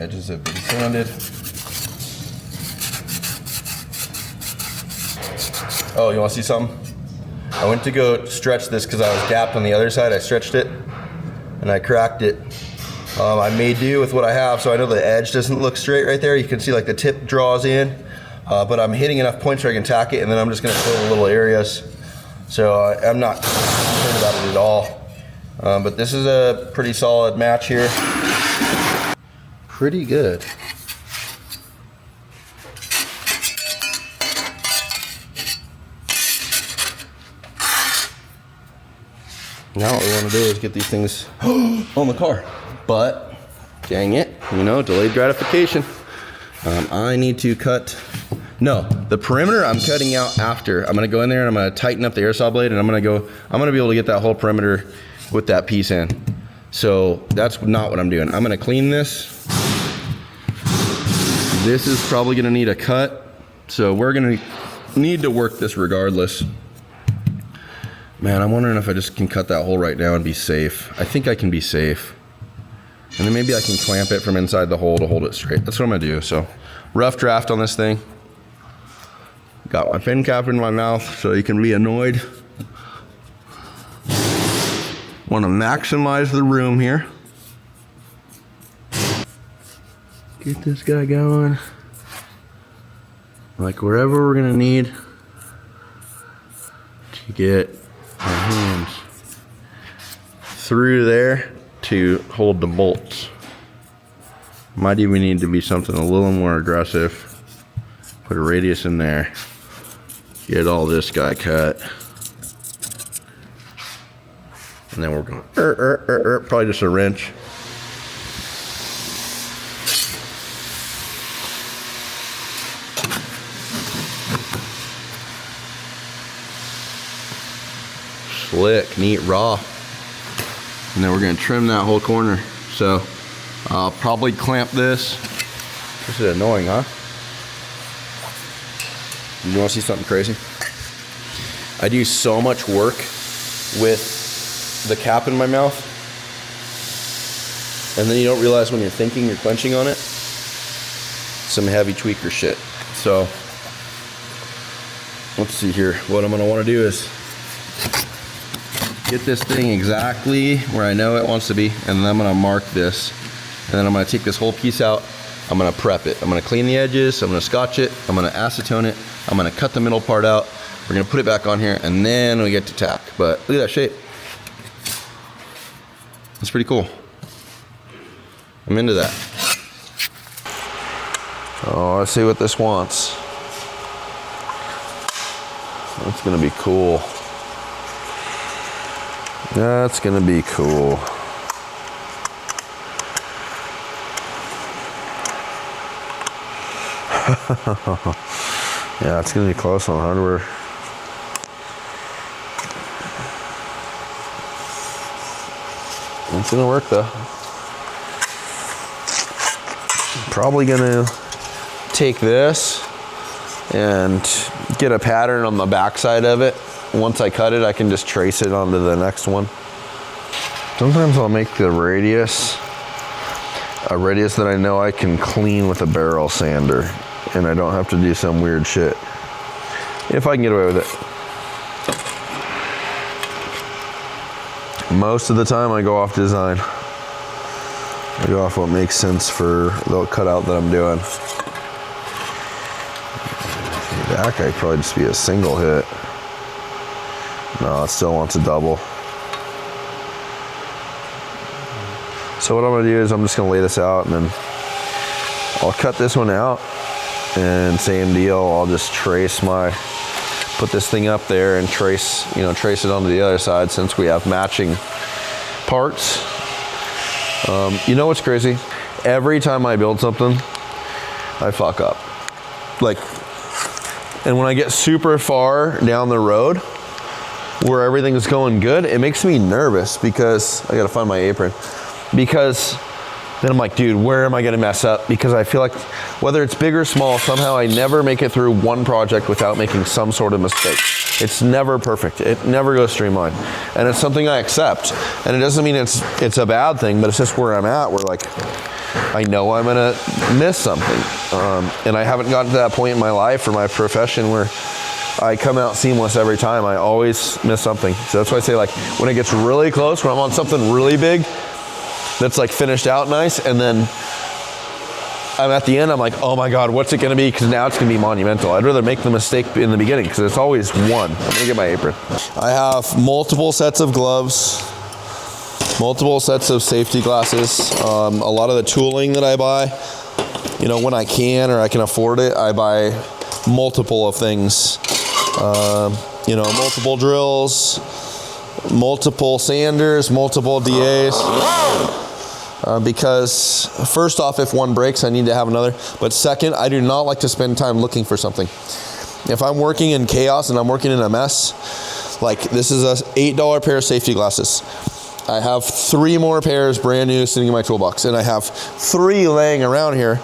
Edges have been sanded. Oh, you want to see something? I went to go stretch this because I was gapped on the other side. I stretched it and I cracked it. I made do with what I have, so I know the edge doesn't look straight right there. You can see like the tip draws in, but I'm hitting enough points where I can tack it, and then I'm just gonna fill the little areas. So I'm not concerned about it at all. But this is a pretty solid match here. Pretty good. Now what we want to do is get these things on the car. But, dang it, you know, delayed gratification. I need to cut, no, the perimeter I'm cutting out after. I'm gonna go in there and I'm gonna tighten up the air saw blade, and I'm gonna be able to get that whole perimeter with that piece in. So that's not what I'm doing. I'm gonna clean this. This is probably gonna need a cut. So we're gonna need to work this regardless. Man, I'm wondering if I just can cut that hole right now and be safe. I think I can be safe. And then maybe I can clamp it from inside the hole to hold it straight. That's what I'm gonna do. So, rough draft on this thing. Got my pen cap in my mouth so you can be annoyed. Want to maximize the room here. Get this guy going. Like wherever we're gonna need to get our hands through there to hold the bolts. Might even need to be something a little more aggressive. Put a radius in there. Get all this guy cut. And then we're going probably just a wrench. Slick, neat, raw. And then we're gonna trim that whole corner. So I'll probably clamp this. This is annoying, huh? You wanna see something crazy? I do so much work with the cap in my mouth, and then you don't realize when you're thinking you're clenching on it. Some heavy tweaker shit. So let's see here. What I'm gonna wanna do is get this thing exactly where I know it wants to be, and then I'm gonna mark this, and then I'm gonna take this whole piece out. I'm gonna prep it. I'm gonna clean the edges, I'm gonna scotch it, I'm gonna acetone it, I'm gonna cut the middle part out, we're gonna put it back on here, and then we get to tack. But look at that shape. It's pretty cool. I'm into that. Oh, let's see what this wants. That's gonna be cool. That's gonna be cool. Yeah, it's gonna be close on hardware. It's gonna work though. Probably gonna take this and get a pattern on the back side of it. Once I cut it, I can just trace it onto the next one. Sometimes I'll make the radius a radius that I know I can clean with a barrel sander, and I don't have to do some weird shit. If I can get away with it. Most of the time I go off design. I go off what makes sense for the cutout that I'm doing. That guy probably just be a single hit. No, it still wants a double. So what I'm gonna do is I'm just gonna lay this out, and then I'll cut this one out, and same deal, I'll just put this thing up there and trace it onto the other side since we have matching parts. You know what's crazy? Every time I build something, I fuck up. And when I get super far down the road where everything is going good, it makes me nervous because I gotta find my apron. Because then I'm like, dude, where am I gonna mess up? Because I feel like whether it's big or small, somehow I never make it through one project without making some sort of mistake. It's never perfect. It never goes streamlined. And it's something I accept. And it doesn't mean it's a bad thing, but it's just where I'm at, where like, I know I'm gonna miss something. And I haven't gotten to that point in my life or my profession where I come out seamless every time. I always miss something. So that's why I say, like, when it gets really close, when I'm on something really big, that's like finished out nice, and then I'm at the end, I'm like, oh my God, what's it gonna be? Because now it's gonna be monumental. I'd rather make the mistake in the beginning because it's always one. I'm gonna get my apron. I have multiple sets of gloves, multiple sets of safety glasses. A lot of the tooling that I buy, when I can or I can afford it, I buy multiple of things. Multiple drills, multiple sanders, multiple DAs. Because first off, if one breaks, I need to have another. But second, I do not like to spend time looking for something. If I'm working in chaos and I'm working in a mess, like this is a $8 pair of safety glasses. I have 3 more pairs brand new sitting in my toolbox, and I have 3 laying around here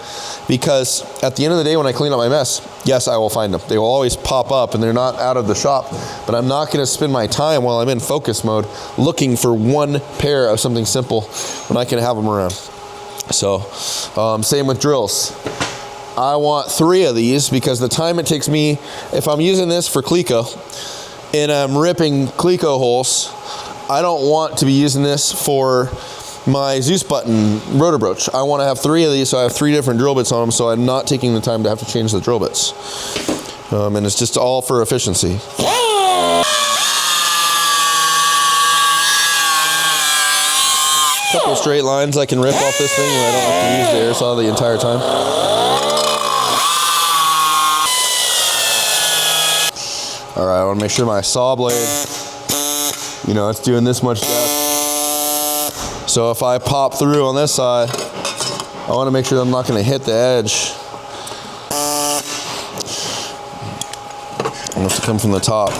because at the end of the day, when I clean up my mess, yes, I will find them. They will always pop up and they're not out of the shop, but I'm not gonna spend my time while I'm in focus mode looking for one pair of something simple when I can have them around. So, same with drills. I want 3 of these because the time it takes me, if I'm using this for Cleco and I'm ripping Cleco holes, I don't want to be using this for my Zeus button rotor broach. I want to have 3 of these, so I have 3 different drill bits on them, so I'm not taking the time to have to change the drill bits. And it's just all for efficiency. A couple straight lines I can rip off this thing where I don't have to use the air saw the entire time. All right, I want to make sure my saw blade, it's doing this much depth. So if I pop through on this side, I want to make sure that I'm not going to hit the edge. I have to come from the top.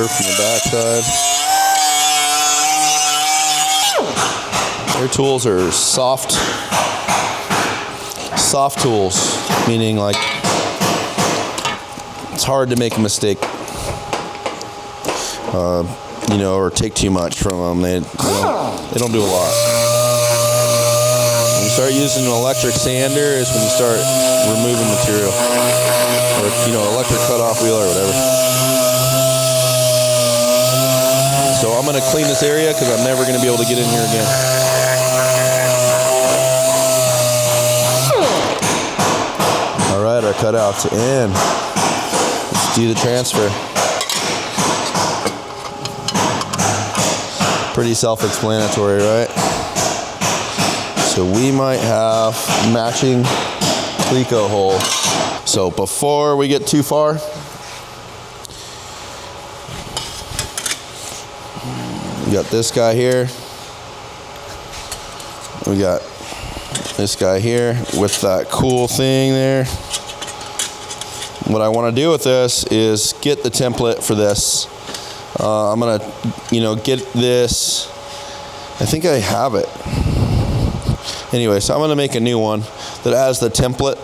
From the backside. Their tools are soft tools, meaning like it's hard to make a mistake, or take too much from them. They don't do a lot. When you start using an electric sander is when you start removing material, or electric cutoff wheel or whatever. So I'm going to clean this area because I'm never going to be able to get in here again. right, our cutout's in. Let's do the transfer. Pretty self-explanatory, right? So we might have matching Cleco hole. So before we get too far, we got this guy here. We got this guy here with that cool thing there. What I want to do with this is get the template for this. I'm gonna, get this. I think I have it. Anyway, so I'm gonna make a new one that has the template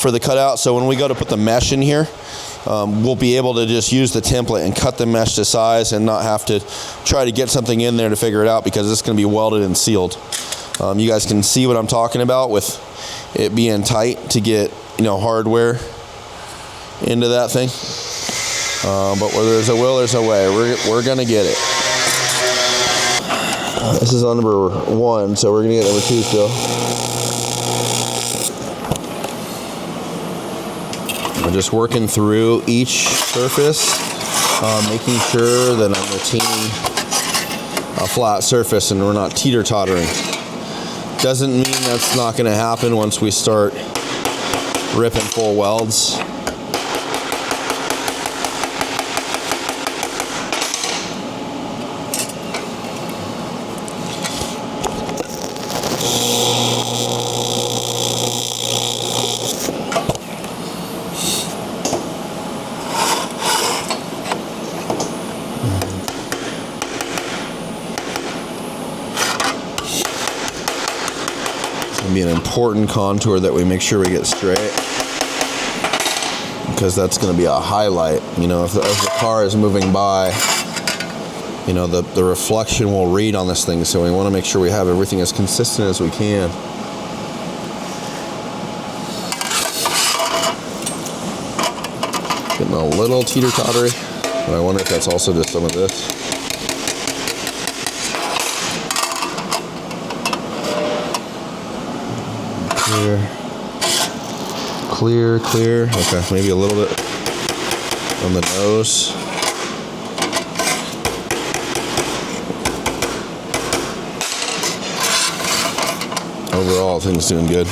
for the cutout. So when we go to put the mesh in here, we'll be able to just use the template and cut the mesh to size and not have to try to get something in there to figure it out, because it's gonna be welded and sealed. You guys can see what I'm talking about with it being tight to get, hardware into that thing. But where there's a will, there's a way. We're gonna get it. This is on number 1, so we're gonna get number 2 still. We're just working through each surface, making sure that I'm retaining a flat surface and we're not teeter-tottering. Doesn't mean that's not gonna happen once we start ripping full welds. Be an important contour that we make sure we get straight, because that's going to be a highlight. If the car is moving by, the reflection will read on this thing, so we want to make sure we have everything as consistent as we can. Getting a little teeter-tottery, but I wonder if that's also just some of this. Clear. Okay, maybe a little bit on the nose. Overall, things doing good.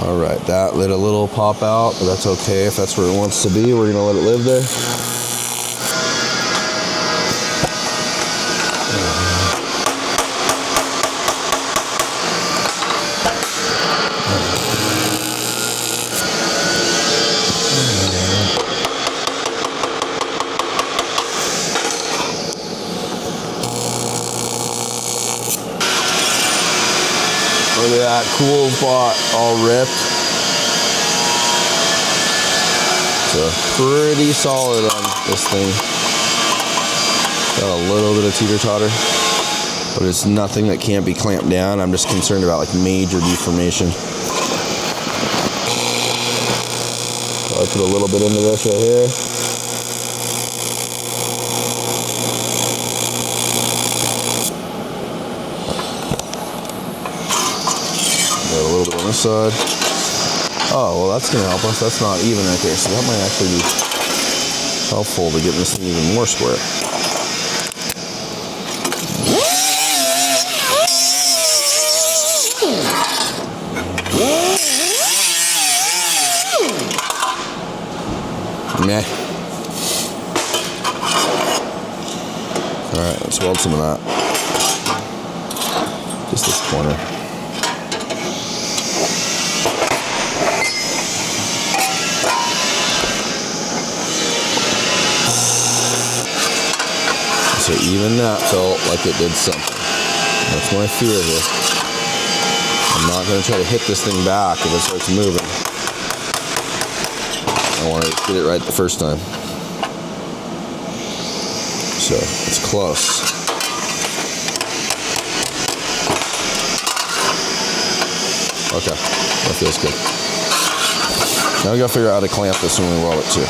All right, that let a little pop out, but that's okay. If that's where it wants to be, we're gonna let it live there. Look at that cool spot all ripped. So pretty solid on this thing. Got a little bit of teeter-totter, but it's nothing that can't be clamped down. I'm just concerned about like major deformation. So I put a little bit into this right here. On this side. Oh, well, that's going to help us. That's not even right there. So that might actually be helpful to get this thing even more square. Meh. All right, let's weld some of that. Just this corner. So even that felt like it did something. That's my fear here. I'm not going to try to hit this thing back if it starts moving. I want to get it right the first time. So it's close. Okay, that feels good. Now we got to figure out how to clamp this when we weld it too.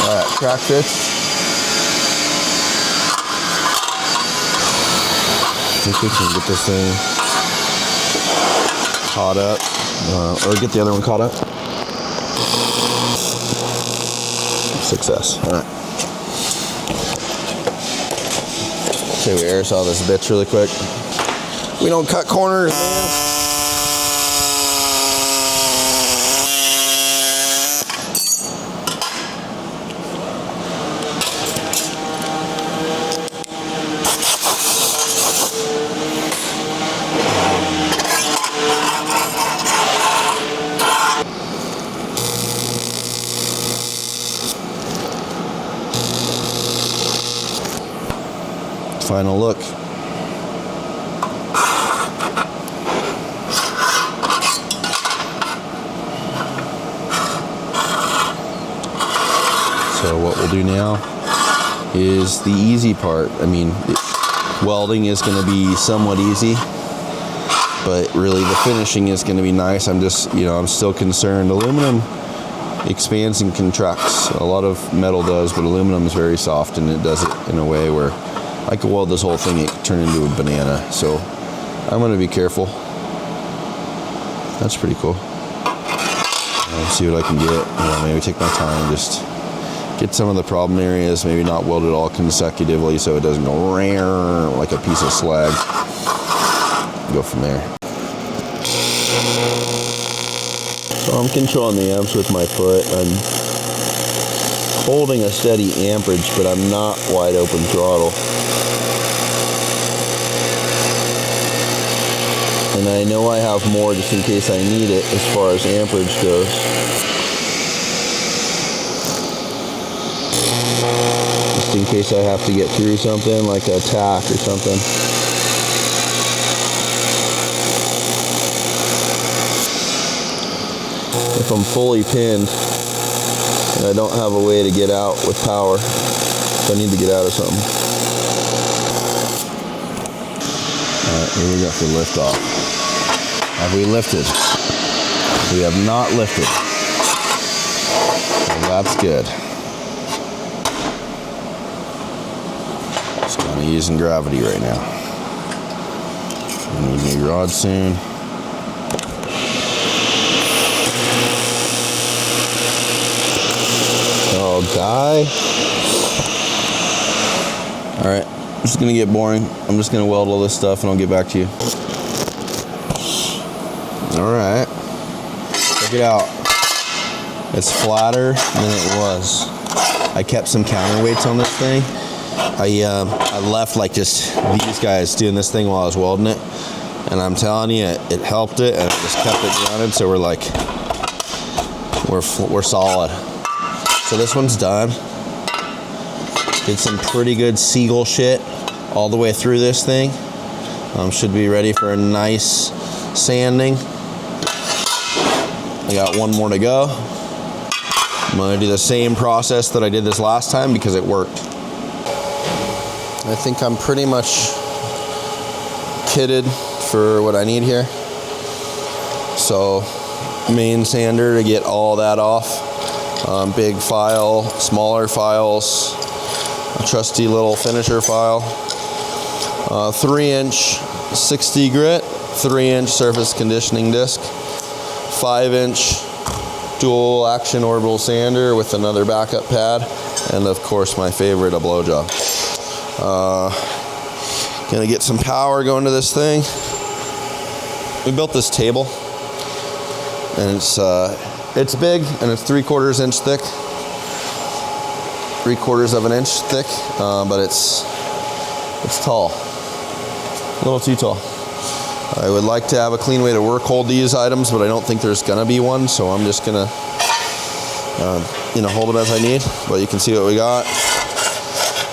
All right, track fix. think we can get this thing caught up, or get the other one caught up. Success. All right. Okay, we air saw this bitch really quick. We don't cut corners, man. Final look. So what we'll do now is the easy part. I mean, welding is going to be somewhat easy, but really the finishing is going to be nice. I'm just, I'm still concerned. Aluminum expands and contracts. A lot of metal does, but aluminum is very soft, and it does it in a way where I could weld this whole thing, it could turn into a banana. So I'm going to be careful. That's pretty cool. Let's see what I can get. Maybe take my time, just get some of the problem areas, maybe not weld it all consecutively so it doesn't go like a piece of slag. Go from there. So I'm controlling the amps with my foot. I'm holding a steady amperage, but I'm not wide open throttle. And I know I have more just in case I need it as far as amperage goes. Just in case I have to get through something like a tack or something. If I'm fully pinned and I don't have a way to get out with power, if I need to get out of something. Alright, here we go for lift off. Have we lifted? We have not lifted. Well, that's good. Just kind of using gravity right now. I need new rod soon. Oh, guy. Alright, this is going to get boring. I'm just going to weld all this stuff and I'll get back to you. Alright, check it out. It's flatter than it was. I kept some counterweights on this thing. I left like just these guys doing this thing while I was welding it, and I'm telling you, it helped it, and it just kept it grounded. So we're solid. So this one's done. Did some pretty good seagull shit all the way through this thing. Should be ready for a nice sanding. I got one more to go. I'm going to do the same process that I did this last time because it worked. I think I'm pretty much kitted for what I need here. So, main sander to get all that off. Big file, smaller files, a trusty little finisher file. 3-inch 60 grit, 3-inch surface conditioning disc. 5-inch dual action orbital sander with another backup pad, and of course my favorite, a blow job. Gonna get some power going to this thing. We built this table, and it's big, and it's 3/4 inch thick, 3/4 of an inch thick, but it's tall, a little too tall. I would like to have a clean way to hold these items, but I don't think there's gonna be one, so I'm just gonna hold it as I need. But you can see what we got.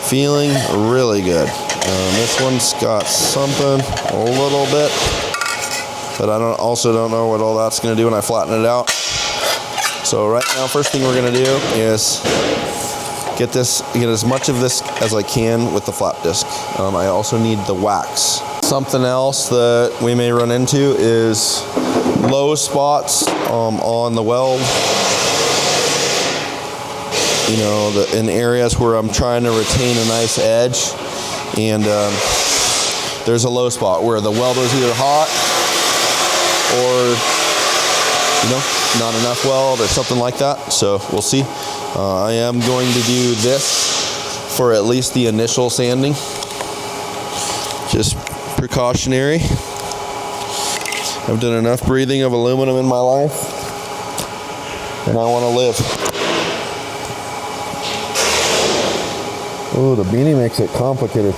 Feeling really good. This one's got something a little bit, but I also don't know what all that's gonna do when I flatten it out. So right now, first thing we're gonna do is get as much of this as I can with the flap disc. I also need the wax. Something else that we may run into is low spots on the weld. In areas where I'm trying to retain a nice edge, and there's a low spot where the weld was either hot or, you know, not enough weld or something like that. So we'll see. I am going to do this for at least the initial sanding. Just precautionary. I've done enough breathing of aluminum in my life, and I want to live. Oh, the beanie makes it complicated.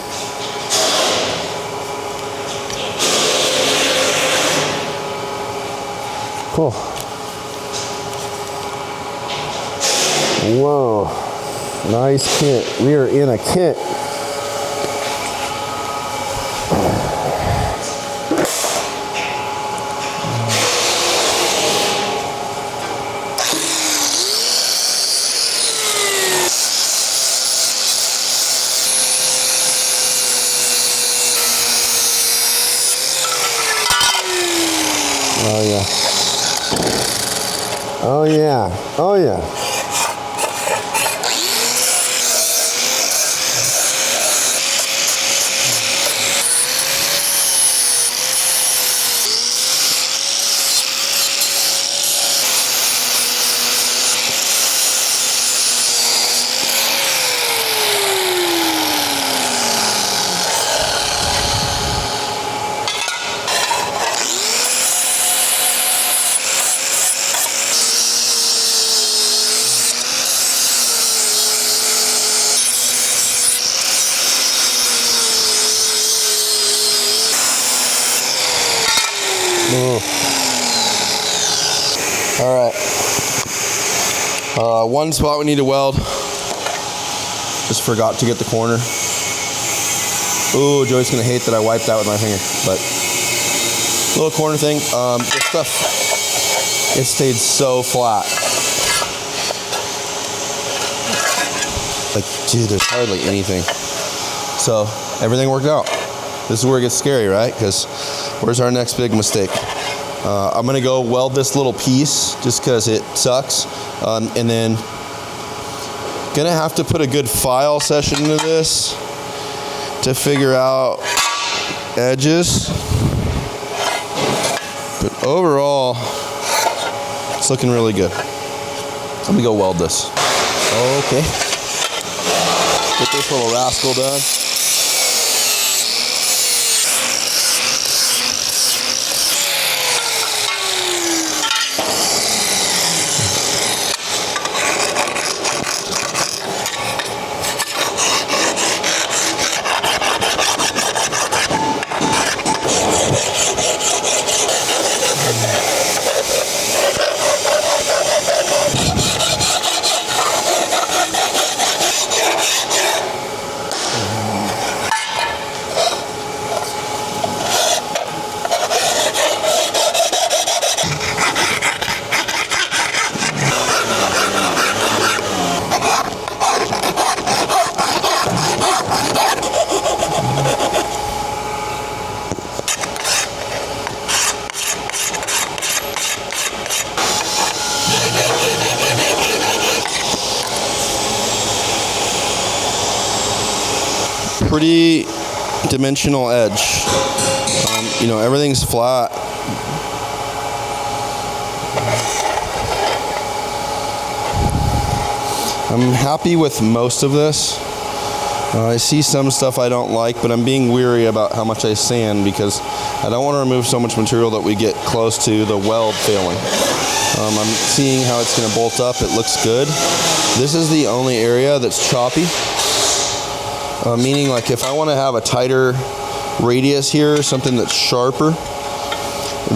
Cool. Whoa, nice kit. We are in a kit. Oh yeah. Oh yeah. Oh yeah. All right. One spot we need to weld. Just forgot to get the corner. Ooh, Joey's gonna hate that I wiped that with my finger, but little corner thing. This stuff, it stayed so flat. Like, dude, there's hardly anything. So everything worked out. This is where it gets scary, right? Because where's our next big mistake? I'm gonna go weld this little piece just because it sucks, and then gonna have to put a good file session into this to figure out edges. But overall, it's looking really good. Let me go weld this. Okay. Get this little rascal done. Pretty dimensional edge. You know, everything's flat. I'm happy with most of this. I see some stuff I don't like, but I'm being weary about how much I sand because I don't want to remove so much material that we get close to the weld failing. I'm seeing how it's going to bolt up. It looks good. This is the only area that's choppy. Meaning, like, if I want to have a tighter radius here, something that's sharper,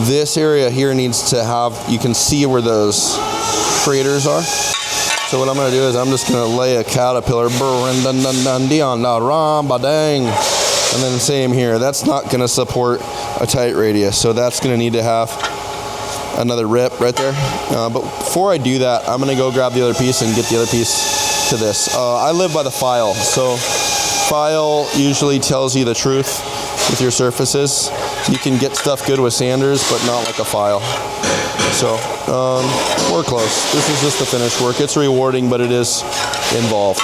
this area here needs to have, you can see where those craters are. So what I'm going to do is I'm just going to lay a caterpillar, and then same here. That's not going to support a tight radius, so that's going to need to have another rip right there. But before I do that, I'm going to go grab the other piece and get the other piece to this. I live by the file, so file usually tells you the truth with your surfaces. You can get stuff good with sanders, but not like a file. So we're close. This is just the finished work. It's rewarding, but it is involved.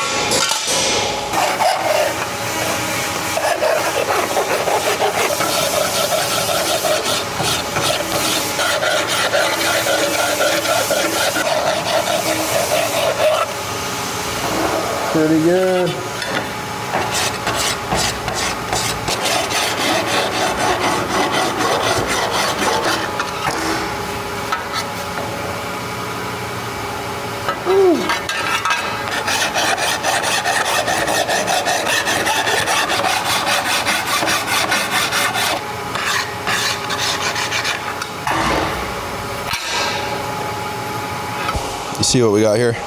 pretty good. You see what we got here?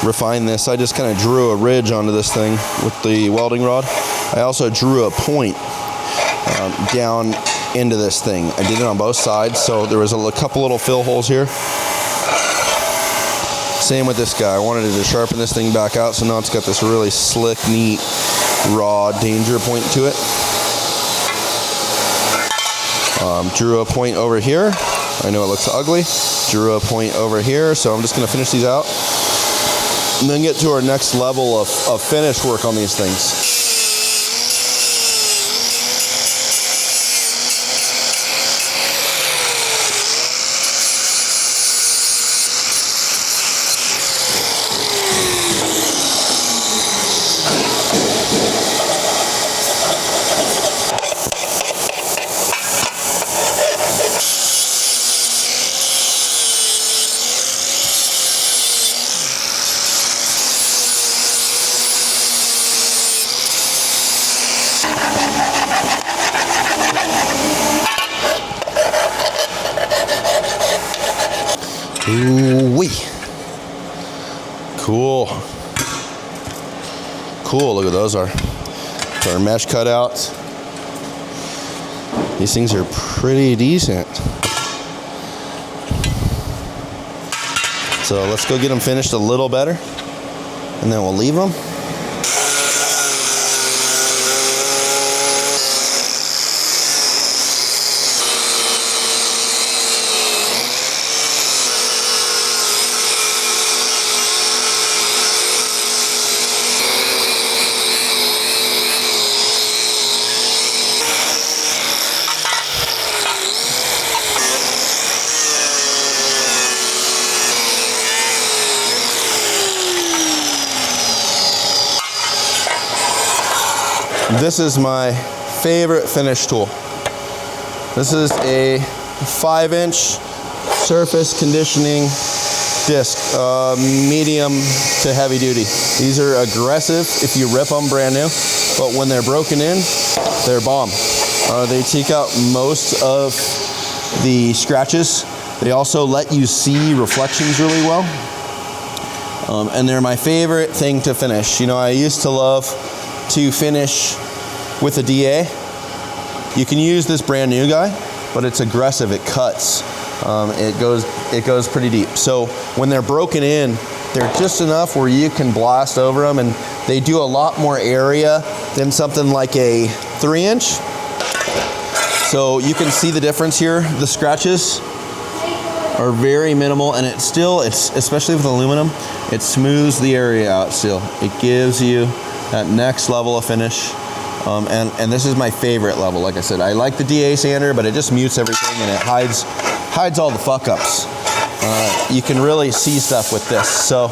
Refine this. I just kind of drew a ridge onto this thing with the welding rod. I also drew a point down into this thing. I did it on both sides, so there was a couple little fill holes here. Same with this guy. I wanted to sharpen this thing back out, so now it's got this really slick, neat, raw danger point to it. Drew a point over here. I know it looks ugly. Drew a point over here, so I'm just going to finish these out and then get to our next level of finish work on these things. Ooh-wee. Cool. Cool, look at those are. So our mesh cutouts. These things are pretty decent. So let's go get them finished a little better, and then we'll leave them. This is my favorite finish tool. This is a 5-inch surface conditioning disc, medium to heavy duty. These are aggressive if you rip them brand new, but when they're broken in, they're bomb. They take out most of the scratches. They also let you see reflections really well. And they're my favorite thing to finish. You know, I used to love to finish with a DA. You can use this brand new guy, but it's aggressive, it cuts. It goes pretty deep. So when they're broken in, they're just enough where you can blast over them, and they do a lot more area than something like a 3-inch. So you can see the difference here. The scratches are very minimal, and it's especially with aluminum, it smooths the area out still. It gives you that next level of finish. And this is my favorite level. Like I said, I like the DA sander, but it just mutes everything and it hides all the fuck ups. You can really see stuff with this. So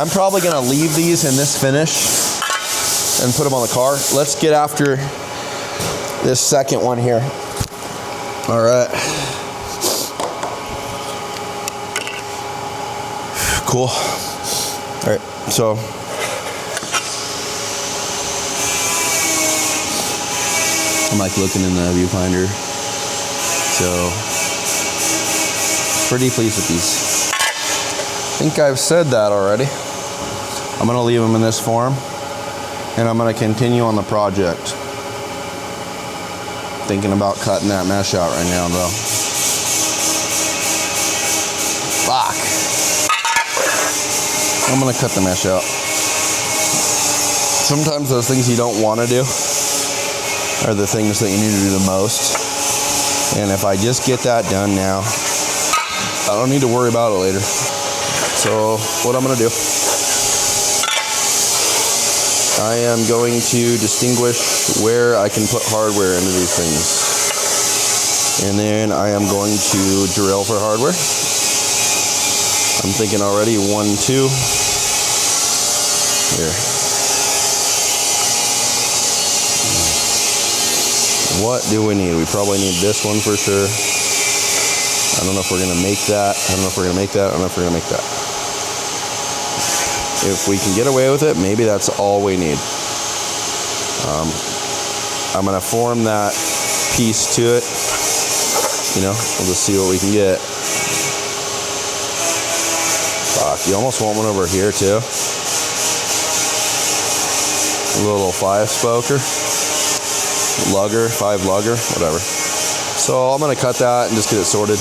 I'm probably gonna leave these in this finish and put them on the car. Let's get after this second one here. All right. Cool. All right, so I'm like looking in the viewfinder, so pretty pleased with these. I think I've said that already. I'm gonna leave them in this form, and I'm gonna continue on the project. Thinking about cutting that mesh out right now though. Fuck. I'm gonna cut the mesh out. Sometimes those things you don't want to do are the things that you need to do the most. And if I just get that done now, I don't need to worry about it later. So what I'm gonna do, I am going to distinguish where I can put hardware into these things. And then I am going to drill for hardware. I'm thinking already 1, 2. Here. What do we need? We probably need this one for sure. I don't know if we're gonna make that. I don't know if we're gonna make that. I don't know if we're gonna make that. If we can get away with it, maybe that's all we need. I'm gonna form that piece to it. You know, we'll just see what we can get. Fuck, you almost want one over here too. A little 5-spoker. Lugger, 5 lugger, whatever. So I'm gonna cut that and just get it sorted.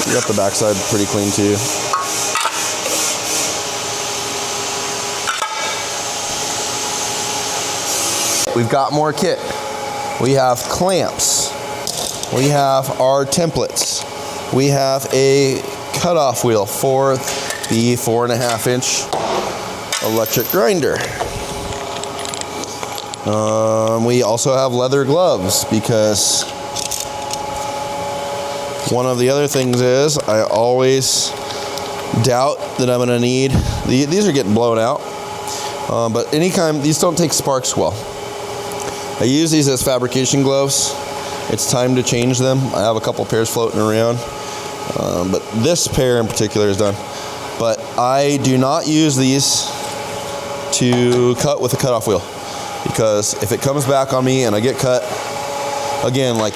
We got the backside pretty clean too. We've got more kit. We have clamps. We have our templates. We have a cutoff wheel for the 4.5-inch electric grinder. We also have leather gloves because one of the other things is I always doubt that I'm gonna need, these are getting blown out, but anytime, these don't take sparks well. I use these as fabrication gloves. It's time to change them. I have a couple pairs floating around, but this pair in particular is done. But I do not use these to cut with a cutoff wheel, because if it comes back on me and I get cut, again, like,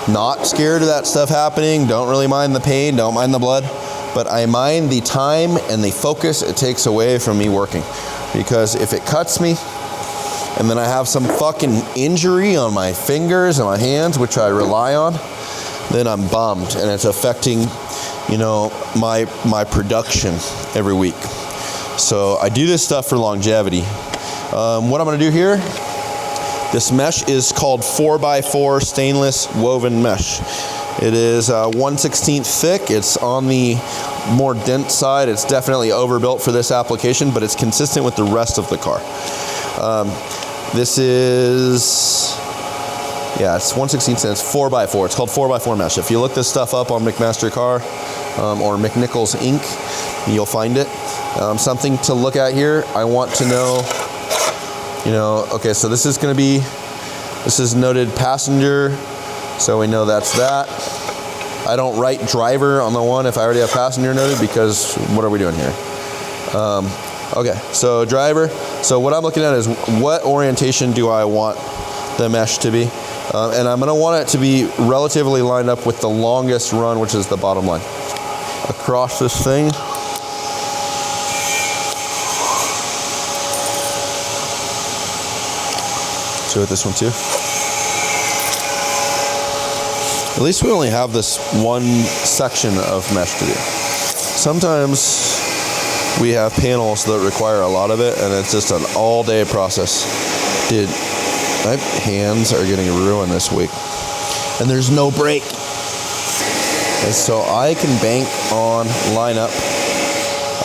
not scared of that stuff happening, don't really mind the pain, don't mind the blood, but I mind the time and the focus it takes away from me working. Because if it cuts me, and then I have some fucking injury on my fingers and my hands, which I rely on, then I'm bummed, and it's affecting, you know, my production every week. So I do this stuff for longevity. What I'm gonna do here, this mesh is called 4x4 stainless woven mesh. It is 1/16 thick. It's on the more dense side. It's definitely overbuilt for this application, but it's consistent with the rest of the car. This is, yeah, it's 1/16 cents, 4x4. It's called 4x4 mesh. If you look this stuff up on McMaster Car or McNichols Inc., you'll find it. Something to look at here, I want to know, you know, okay, so this is going to be, this is noted passenger, so we know that's that. I don't write driver on the one if I already have passenger noted, because what are we doing here? Okay, so driver. So what I'm looking at is what orientation do I want the mesh to be? And I'm gonna want it to be relatively lined up with the longest run, which is the bottom line. Across this thing. So with this one too. At least we only have this one section of mesh to do. Sometimes we have panels that require a lot of it, and it's just an all-day process. Dude, my hands are getting ruined this week, and there's no break. And so I can bank on lineup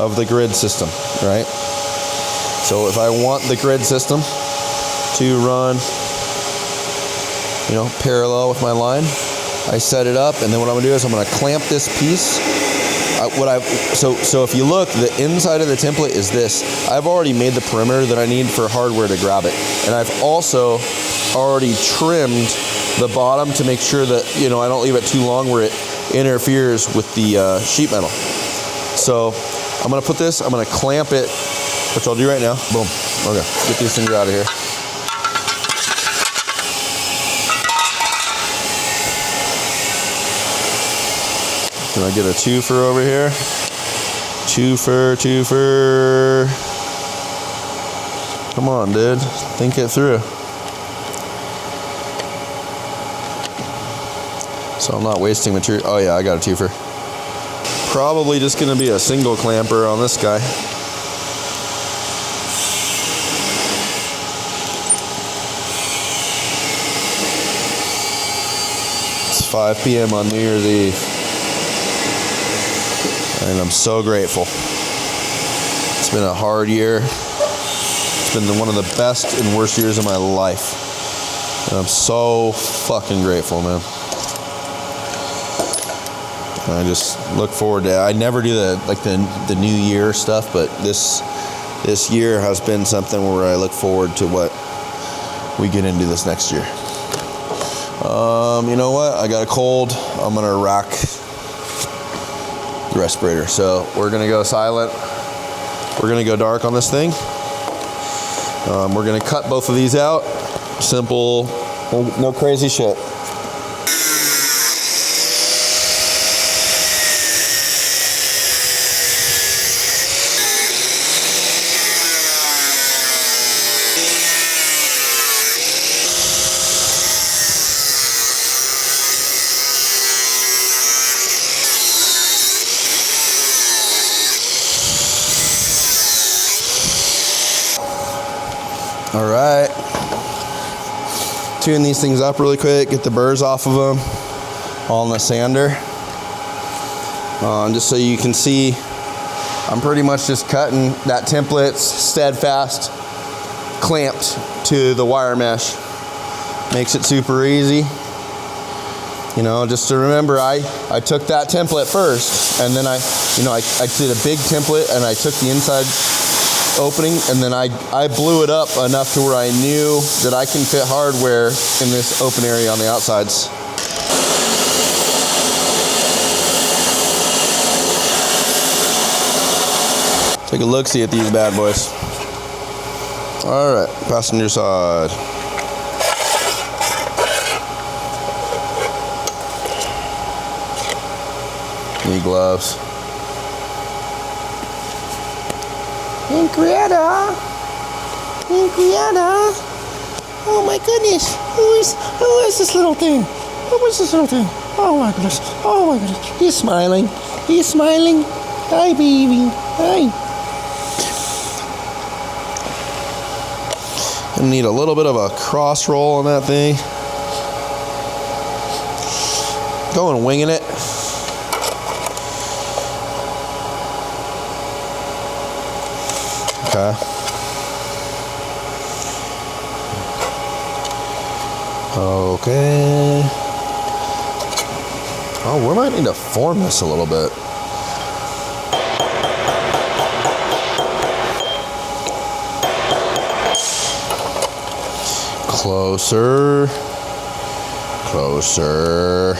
of the grid system, right? So if I want the grid system to run, you know, parallel with my line, I set it up, and then what I'm gonna do is I'm gonna clamp this piece. So if you look, the inside of the template is this. I've already made the perimeter that I need for hardware to grab it. And I've also already trimmed the bottom to make sure that, you know, I don't leave it too long where it interferes with the sheet metal. So I'm gonna put this, I'm gonna clamp it, which I'll do right now. Boom, okay, get these things out of here. Can I get a twofer over here? Twofer. Come on, dude. Think it through. So I'm not wasting material. Oh yeah, I got a twofer. Probably just gonna be a single clamper on this guy. It's 5 p.m. on New Year's Eve. And I'm so grateful. It's been a hard year. It's been one of the best and worst years of my life. And I'm so fucking grateful, man. And I just look forward to it. I never do the New Year stuff, but this this year has been something where I look forward to what we get into this next year. You know what? I got a cold. I'm gonna rack the respirator. So we're gonna go silent. We're gonna go dark on this thing. We're gonna cut both of these out. Simple, no crazy shit. All right, tune these things up really quick, get the burrs off of them, all in the sander. Just so you can see, I'm pretty much just cutting that template steadfast, clamped to the wire mesh. Makes it super easy. You know, just to remember, I took that template first, and then I did a big template, and I took the inside opening, and then I blew it up enough to where I knew that I can fit hardware in this open area on the outsides. Take a look, see at these bad boys. All right, passenger side. Knee gloves. Henrietta! Oh my goodness! Who is this little thing? Who is this little thing? Oh my goodness! Oh my goodness! He's smiling. He's smiling. Hi, baby. Hi. Gonna need a little bit of a cross roll on that thing. Going winging it. Okay. Okay. Oh, we might need to form this a little bit. Closer. Closer.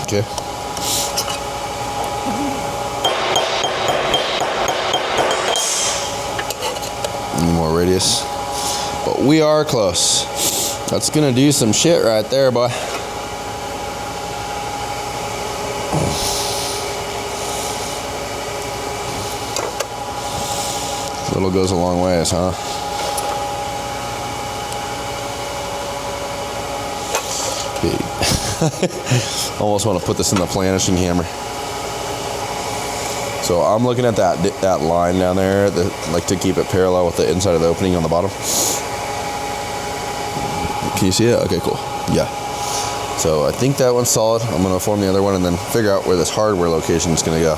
Okay. Any more radius, but we are close. That's gonna do some shit right there, boy. Little goes a long ways, huh? Almost want to put this in the planishing hammer. So I'm looking at that line down there, like to keep it parallel with the inside of the opening on the bottom. Can you see it? Okay, cool. Yeah. So I think that one's solid. I'm gonna form the other one and then figure out where this hardware location is gonna go.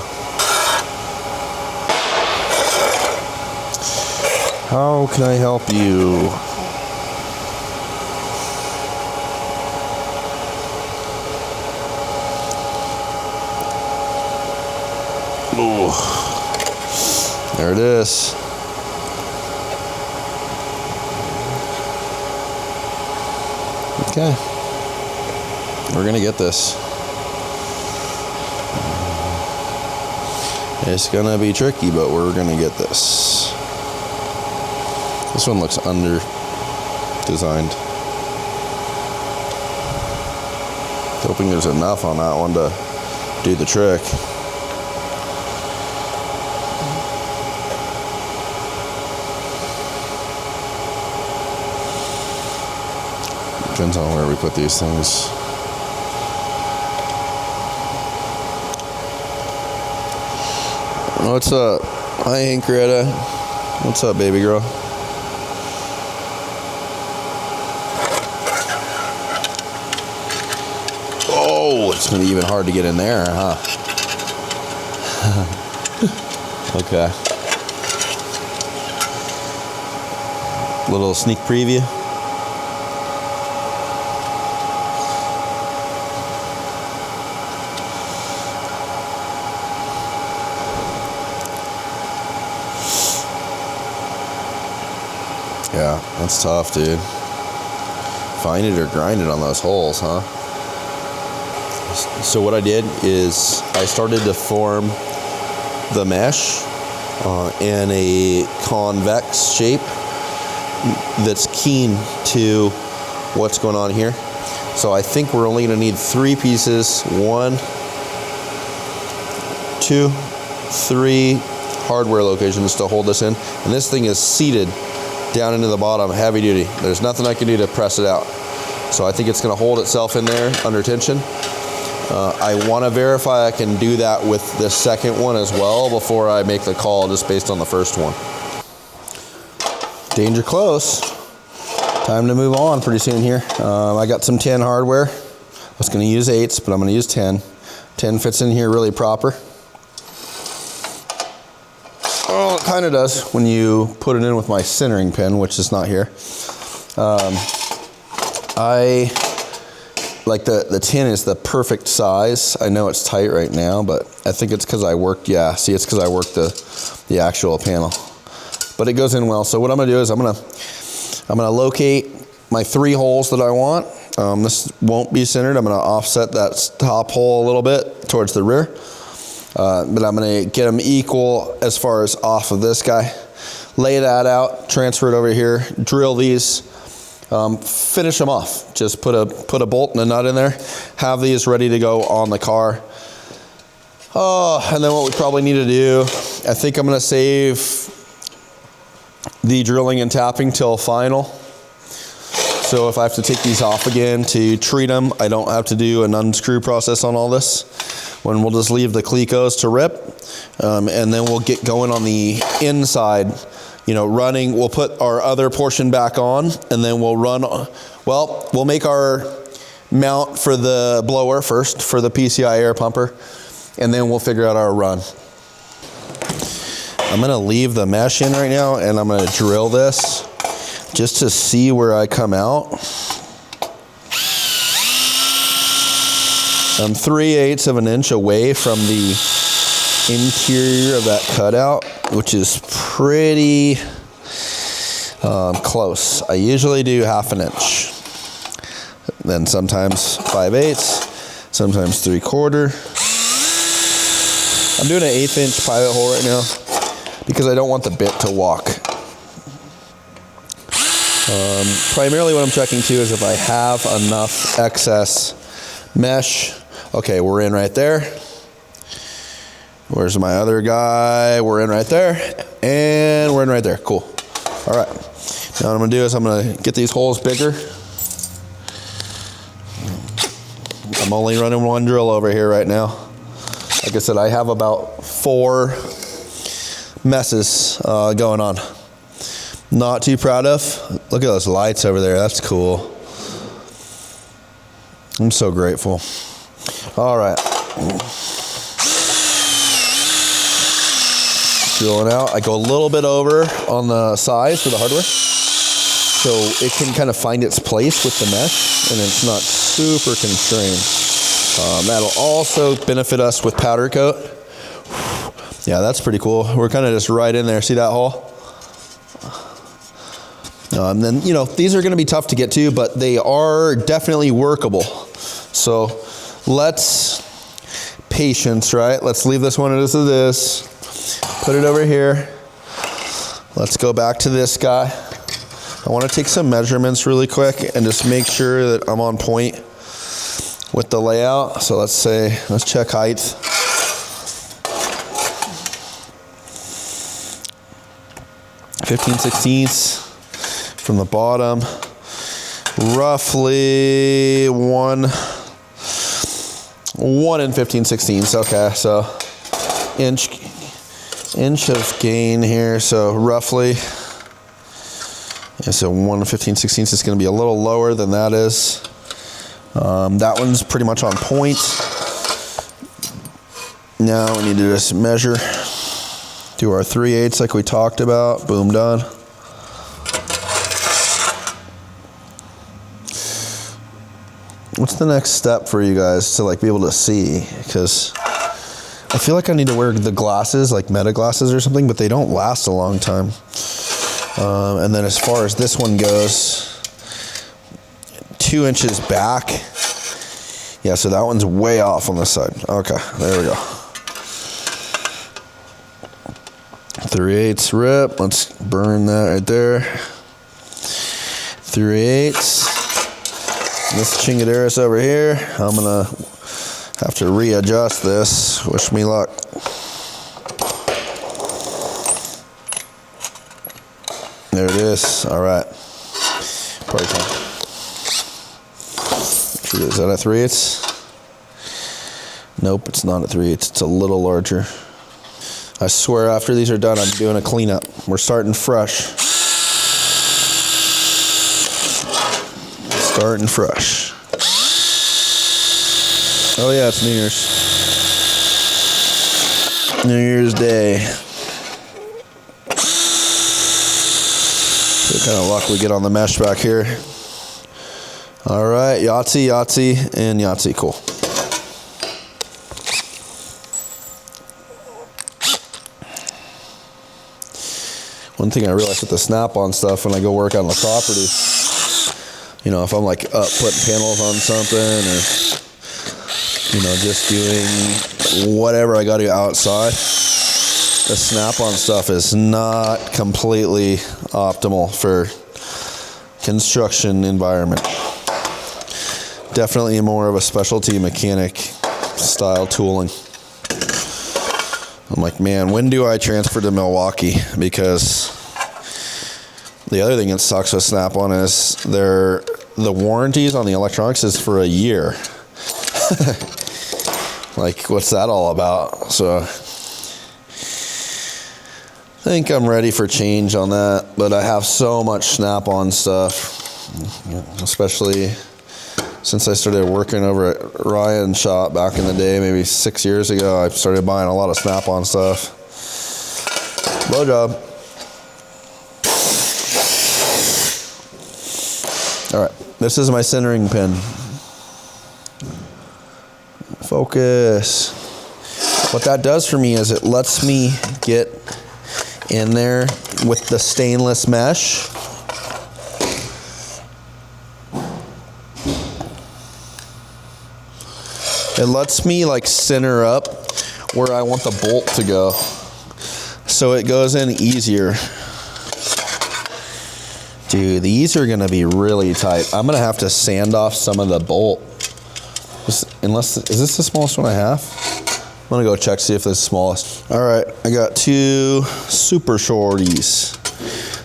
How can I help you? Ooh. There it is. Okay. We're gonna get this. It's gonna be tricky, but we're gonna get this. This one looks under designed. Hoping there's enough on that one to do the trick. Depends on where we put these things. What's up? Hi, Henrietta. What's up, baby girl? Oh, it's gonna be even hard to get in there, huh? Okay. Little sneak preview. Yeah, that's tough, dude. Find it or grind it on those holes, huh? So what I did is I started to form the mesh in a convex shape that's keen to what's going on here. So I think we're only going to need 3 pieces. 1, 2, 3 hardware locations to hold this in. And this thing is seated down into the bottom, heavy duty. There's nothing I can do to press it out. So I think it's going to hold itself in there under tension. I want to verify I can do that with the second one as well before I make the call just based on the first one. Danger close. Time to move on pretty soon here. I got some 10 hardware. I was going to use 8s, but I'm going to use 10. 10 fits in here really proper. Well, it kind of does when you put it in with my centering pin, which is not here. I like the 10 is the perfect size. I know it's tight right now, but I think it's because I worked, yeah, see, it's because I worked the actual panel. But it goes in well. So what I'm gonna do is I'm gonna locate my 3 holes that I want. This won't be centered. I'm gonna offset that top hole a little bit towards the rear. But I'm gonna get them equal as far as off of this guy. Lay that out, transfer it over here, drill these, finish them off. Just put a bolt and a nut in there, have these ready to go on the car. And then what we probably need to do, I think I'm gonna save the drilling and tapping till final. So if I have to take these off again to treat them, I don't have to do an unscrew process on all this. When we'll just leave the clecos to rip, and then we'll get going on the inside, you know, running. We'll put our other portion back on, and then we'll run, well, we'll make our mount for the blower first, for the PCI air pumper, and then we'll figure out our run. I'm gonna leave the mesh in right now, and I'm gonna drill this just to see where I come out. I'm 3/8 of an inch away from the interior of that cutout, which is pretty close. I usually do 1/2 inch. Then sometimes 5/8, sometimes 3/4. I'm doing an 1/8 inch pivot hole right now because I don't want the bit to walk. Primarily what I'm checking too is if I have enough excess mesh. Okay, we're in right there. Where's my other guy? We're in right there. And we're in right there. Cool. All right. Now what I'm going to do is I'm going to get these holes bigger. I'm only running 1 drill over here right now. Like I said, I have about 4 messes going on. Not too proud of. Look at those lights over there. That's cool. I'm so grateful. All right. Drilling out. I go a little bit over on the size for the hardware, so it can kind of find its place with the mesh, and it's not super constrained. That'll also benefit us with powder coat. Yeah, that's pretty cool. We're kind of just right in there. See that hole? And then, you know, these are going to be tough to get to, but they are definitely workable. So let's patience, right? Let's leave this one as this. Put it over here. Let's go back to this guy. I want to take some measurements really quick and just make sure that I'm on point with the layout. So let's check height. 15/16 from the bottom. Roughly 1 and 15/16. Okay, so inch of gain here. So roughly, yeah, so 1 and 15/16 is going to be a little lower than that is. That one's pretty much on point. Now we need to just measure. Do our 3/8 like we talked about. Boom, done. What's the next step for you guys to like be able to see? Because I feel like I need to wear the glasses, like Meta glasses or something, but they don't last a long time. And then as far as this one goes, 2 inches back. Yeah, so that one's way off on this side. Okay, there we go. 3/8 rip. Let's burn that right there. 3/8. This chingaderas over here, I'm gonna have to readjust this. Wish me luck. There it is. All right. Party time. Is that a 3/8? Nope, it's not a 3/8. It's a little larger. I swear after these are done, I'm doing a cleanup. We're starting fresh. Starting fresh. Oh yeah, it's New Year's. New Year's Day. What kind of luck we get on the mesh back here. All right, Yahtzee, Yahtzee, and Yahtzee. Cool. One thing I realized with the snap-on stuff when I go work on the property, you know, if I'm like up putting panels on something or, you know, just doing whatever I got to do outside, the snap-on stuff is not completely optimal for construction environment. Definitely more of a specialty mechanic style tooling. I'm like, man, when do I transfer to Milwaukee? Because the other thing that sucks with Snap-on is the warranties on the electronics is for a year. Like, what's that all about? So I think I'm ready for change on that, but I have so much Snap-on stuff, especially since I started working over at Ryan's shop back in the day, maybe 6 years ago. I started buying a lot of Snap-on stuff. Blowjob. All right, this is my centering pin. Focus. What that does for me is it lets me get in there with the stainless mesh. It lets me like center up where I want the bolt to go, so it goes in easier. Dude, these are gonna be really tight. I'm gonna have to sand off some of the bolt. Is this the smallest one I have? I'm gonna go check, see if this is the smallest. All right, I got 2 super shorties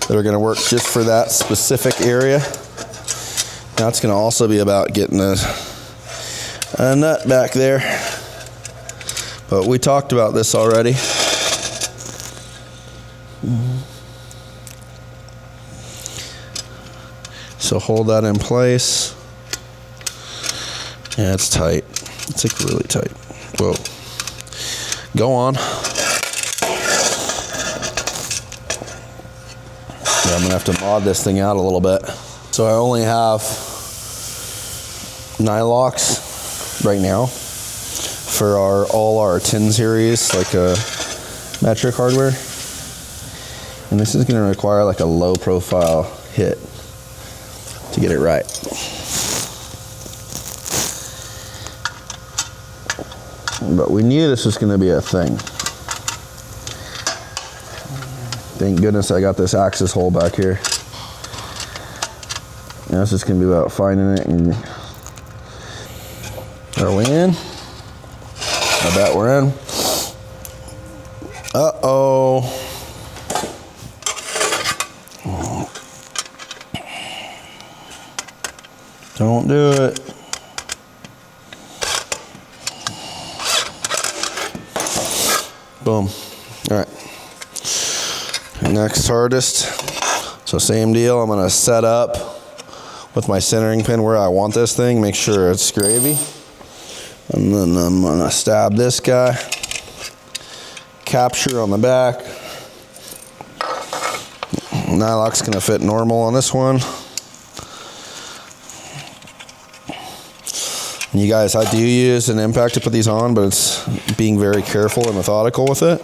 that are gonna work just for that specific area. Now it's gonna also be about getting a nut back there, but we talked about this already. So hold that in place. Yeah, it's tight. It's like really tight. Whoa. Go on. Yeah, I'm gonna have to mod this thing out a little bit. So I only have Nylox right now for all our 10 series, like metric hardware, and this is going to require like a low profile hit to get it right. But we knew this was going to be a thing. Thank goodness I got this axis hole back here. Now it's just going to be about finding it. And are we in? I bet we're in. Uh-oh. Don't do it. Boom. All right. Next hardest. So same deal. I'm going to set up with my centering pin where I want this thing. Make sure it's gravy. And then I'm going to stab this guy. Capture on the back. Nylock's going to fit normal on this one. And you guys, I do use an impact to put these on, but it's being very careful and methodical with it.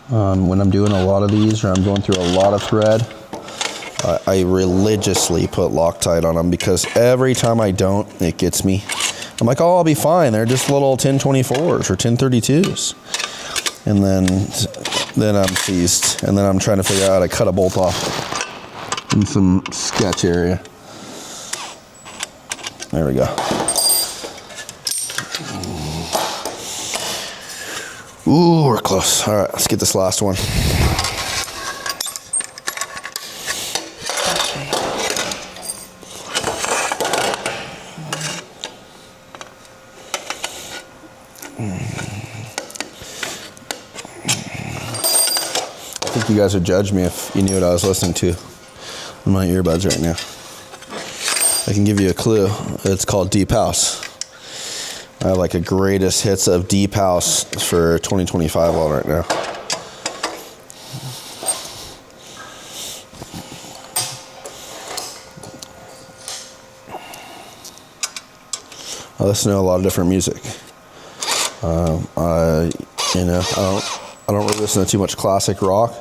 When I'm doing a lot of these, or I'm going through a lot of thread, I religiously put Loctite on them, because every time I don't, it gets me. I'm like, oh, I'll be fine. They're just little 1024s or 1032s. And then I'm seized. And then I'm trying to figure out how to cut a bolt off in some sketch area. There we go. Ooh, we're close. All right, let's get this last one. I think you guys would judge me if you knew what I was listening to in my earbuds right now. I can give you a clue. It's called Deep House. I have like a greatest hits of Deep House for 2025 on right now. I listen to a lot of different music. I don't really listen to too much classic rock,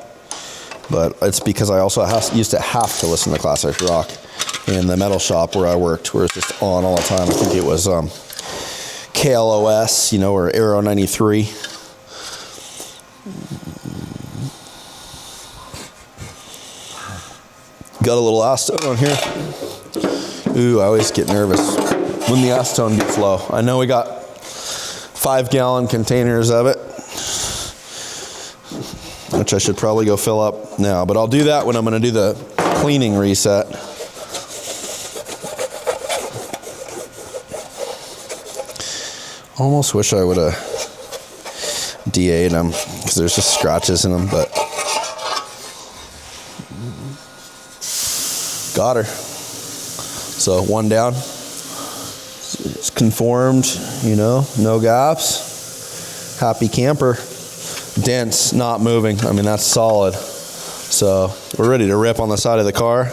but it's because I also used to have to listen to classic rock in the metal shop where I worked, where it's just on all the time. I think it was KLOS, or Aero 93. Got a little acetone on here. Ooh, I always get nervous when the acetone gets low. I know we got 5-gallon containers of it, which I should probably go fill up now, but I'll do that when I'm going to do the cleaning reset. Almost wish I would have DA'd them, because there's just scratches in them, but got her. So one down. It's conformed, no gaps. Happy camper. Dents not moving. I mean, that's solid. So we're ready to rip on the side of the car.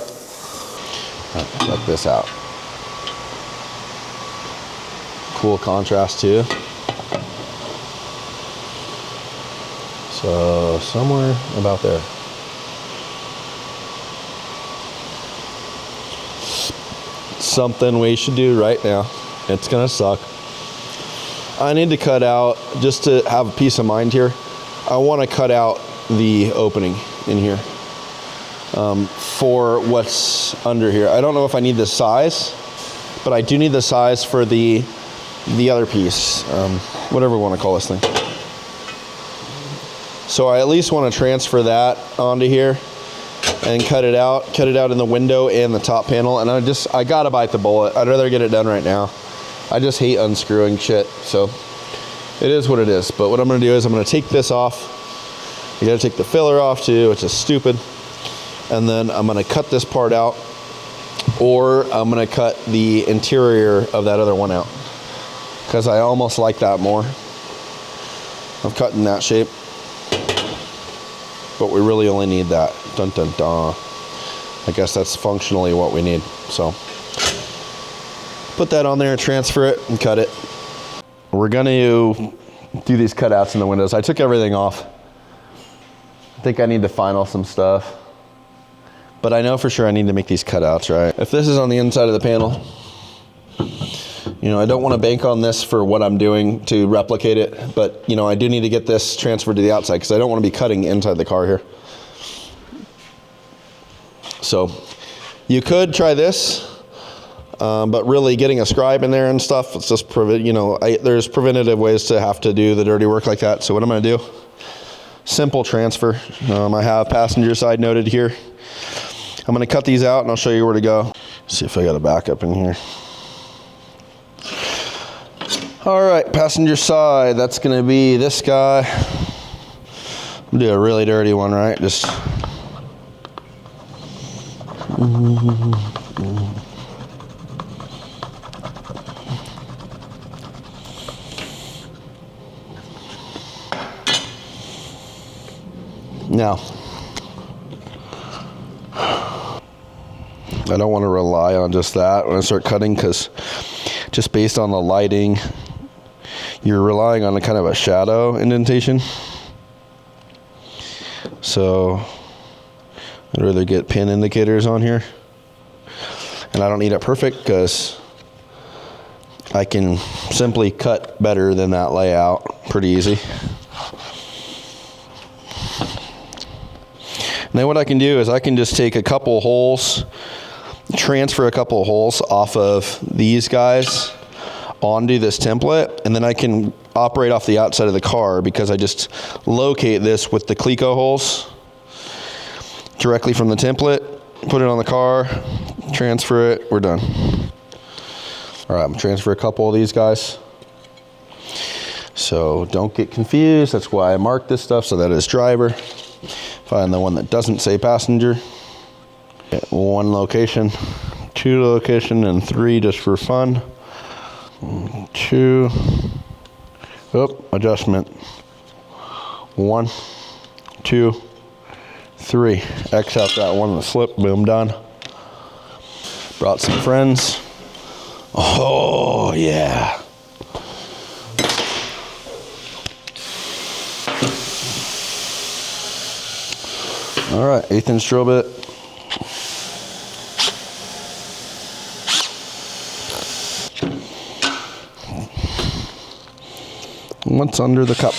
Check this out. Cool contrast too. So somewhere about there. Something we should do right now. It's gonna suck. I need to cut out, just to have a peace of mind here, I want to cut out the opening in here for what's under here. I don't know if I need the size, but I do need the size for the other piece, whatever we want to call this thing. So I at least want to transfer that onto here and cut it out in the window and the top panel. And I gotta bite the bullet. I'd rather get it done right now. I just hate unscrewing shit, so it is what it is. But what I'm gonna do is I'm gonna take this off. You gotta take the filler off too, which is stupid. And then I'm gonna cut this part out, or I'm gonna cut the interior of that other one out, because I almost like that more. I'm cutting that shape, but we really only need that. Dun dun dun. I guess that's functionally what we need. So put that on there, transfer it, and cut it. We're gonna do these cutouts in the windows. I took everything off. I think I need to final some stuff, but I know for sure I need to make these cutouts, right? If this is on the inside of the panel, I don't want to bank on this for what I'm doing to replicate it, but I do need to get this transferred to the outside, because I don't want to be cutting inside the car here. So you could try this, but really getting a scribe in there and stuff, it's just there's preventative ways to have to do the dirty work like that. So what I'm going to do, simple transfer. I have passenger side noted here. I'm going to cut these out and I'll show you where to go. See if I got a backup in here. All right, passenger side, that's going to be this guy. I'm going to do a really dirty one, right? Just now, I don't want to rely on just that when I start cutting, because just based on the lighting, you're relying on a kind of a shadow indentation. So I'd rather get pin indicators on here. And I don't need it perfect because I can simply cut better than that layout pretty easy. And then what I can do is I can just take a couple holes, transfer a couple of holes off of these guys onto this template, and then I can operate off the outside of the car because I just locate this with the Cleco holes directly from the template, put it on the car, transfer it, we're done. All right, I'm gonna transfer a couple of these guys. So don't get confused, that's why I marked this stuff, so that is driver. Find the one that doesn't say passenger. At 1 location, 2 location, and 3 just for fun. 2, adjustment. 1, 2, 3. X out that one, the slip, boom, done. Brought some friends. Oh, yeah. All right, 1/8 inch drill bit. What's under the cup?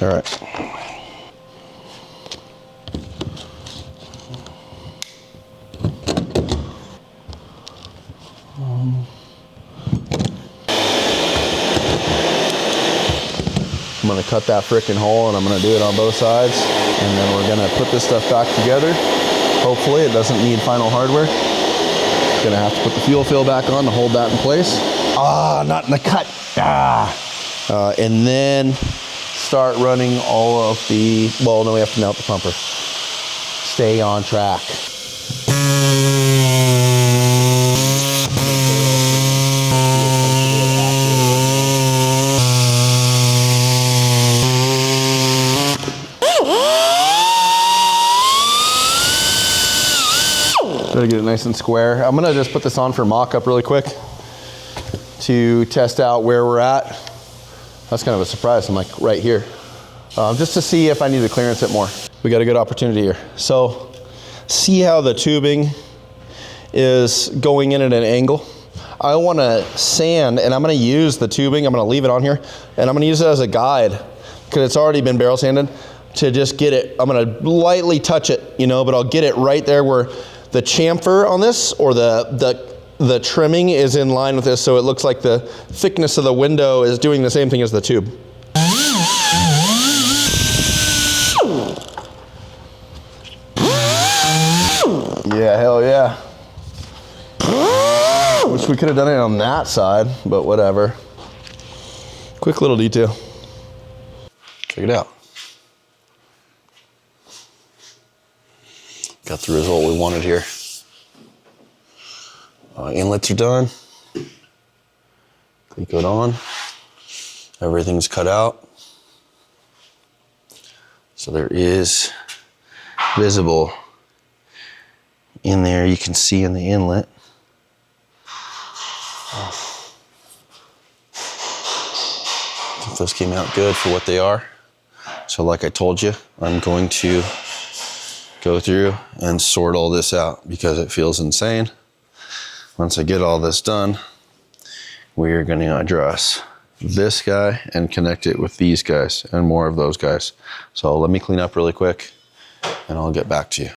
All right. I'm gonna cut that frickin' hole, and I'm gonna do it on both sides, and then we're gonna put this stuff back together. Hopefully it doesn't need final hardware. Gonna have to put the fuel fill back on to hold that in place. Ah, not in the cut. And then start running all of the, well, no, we have to mount the pumper. Stay on track. Try to get it nice and square. I'm gonna just put this on for mock-up really quick to test out where we're at. That's kind of a surprise, I'm like right here. Just to see if I need to clearance it more. We got a good opportunity here. So, see how the tubing is going in at an angle? I wanna sand, and I'm gonna use the tubing, I'm gonna leave it on here, and I'm gonna use it as a guide, because it's already been barrel sanded, to just get it, I'm gonna lightly touch it, you know, but I'll get it right there where the chamfer on this, or the trimming is in line with this, so it looks like the thickness of the window is doing the same thing as the tube. Yeah, hell yeah. Wish we could have done it on that side, but whatever. Quick little detail. Check it out. Got the result we wanted here. Inlets are done. Click it on. Everything's cut out. So there is visible in there, you can see in the inlet. I think those came out good for what they are. So like I told you, I'm going to go through and sort all this out because it feels insane. Once I get all this done, we're going to address this guy and connect it with these guys and more of those guys. So let me clean up really quick and I'll get back to you.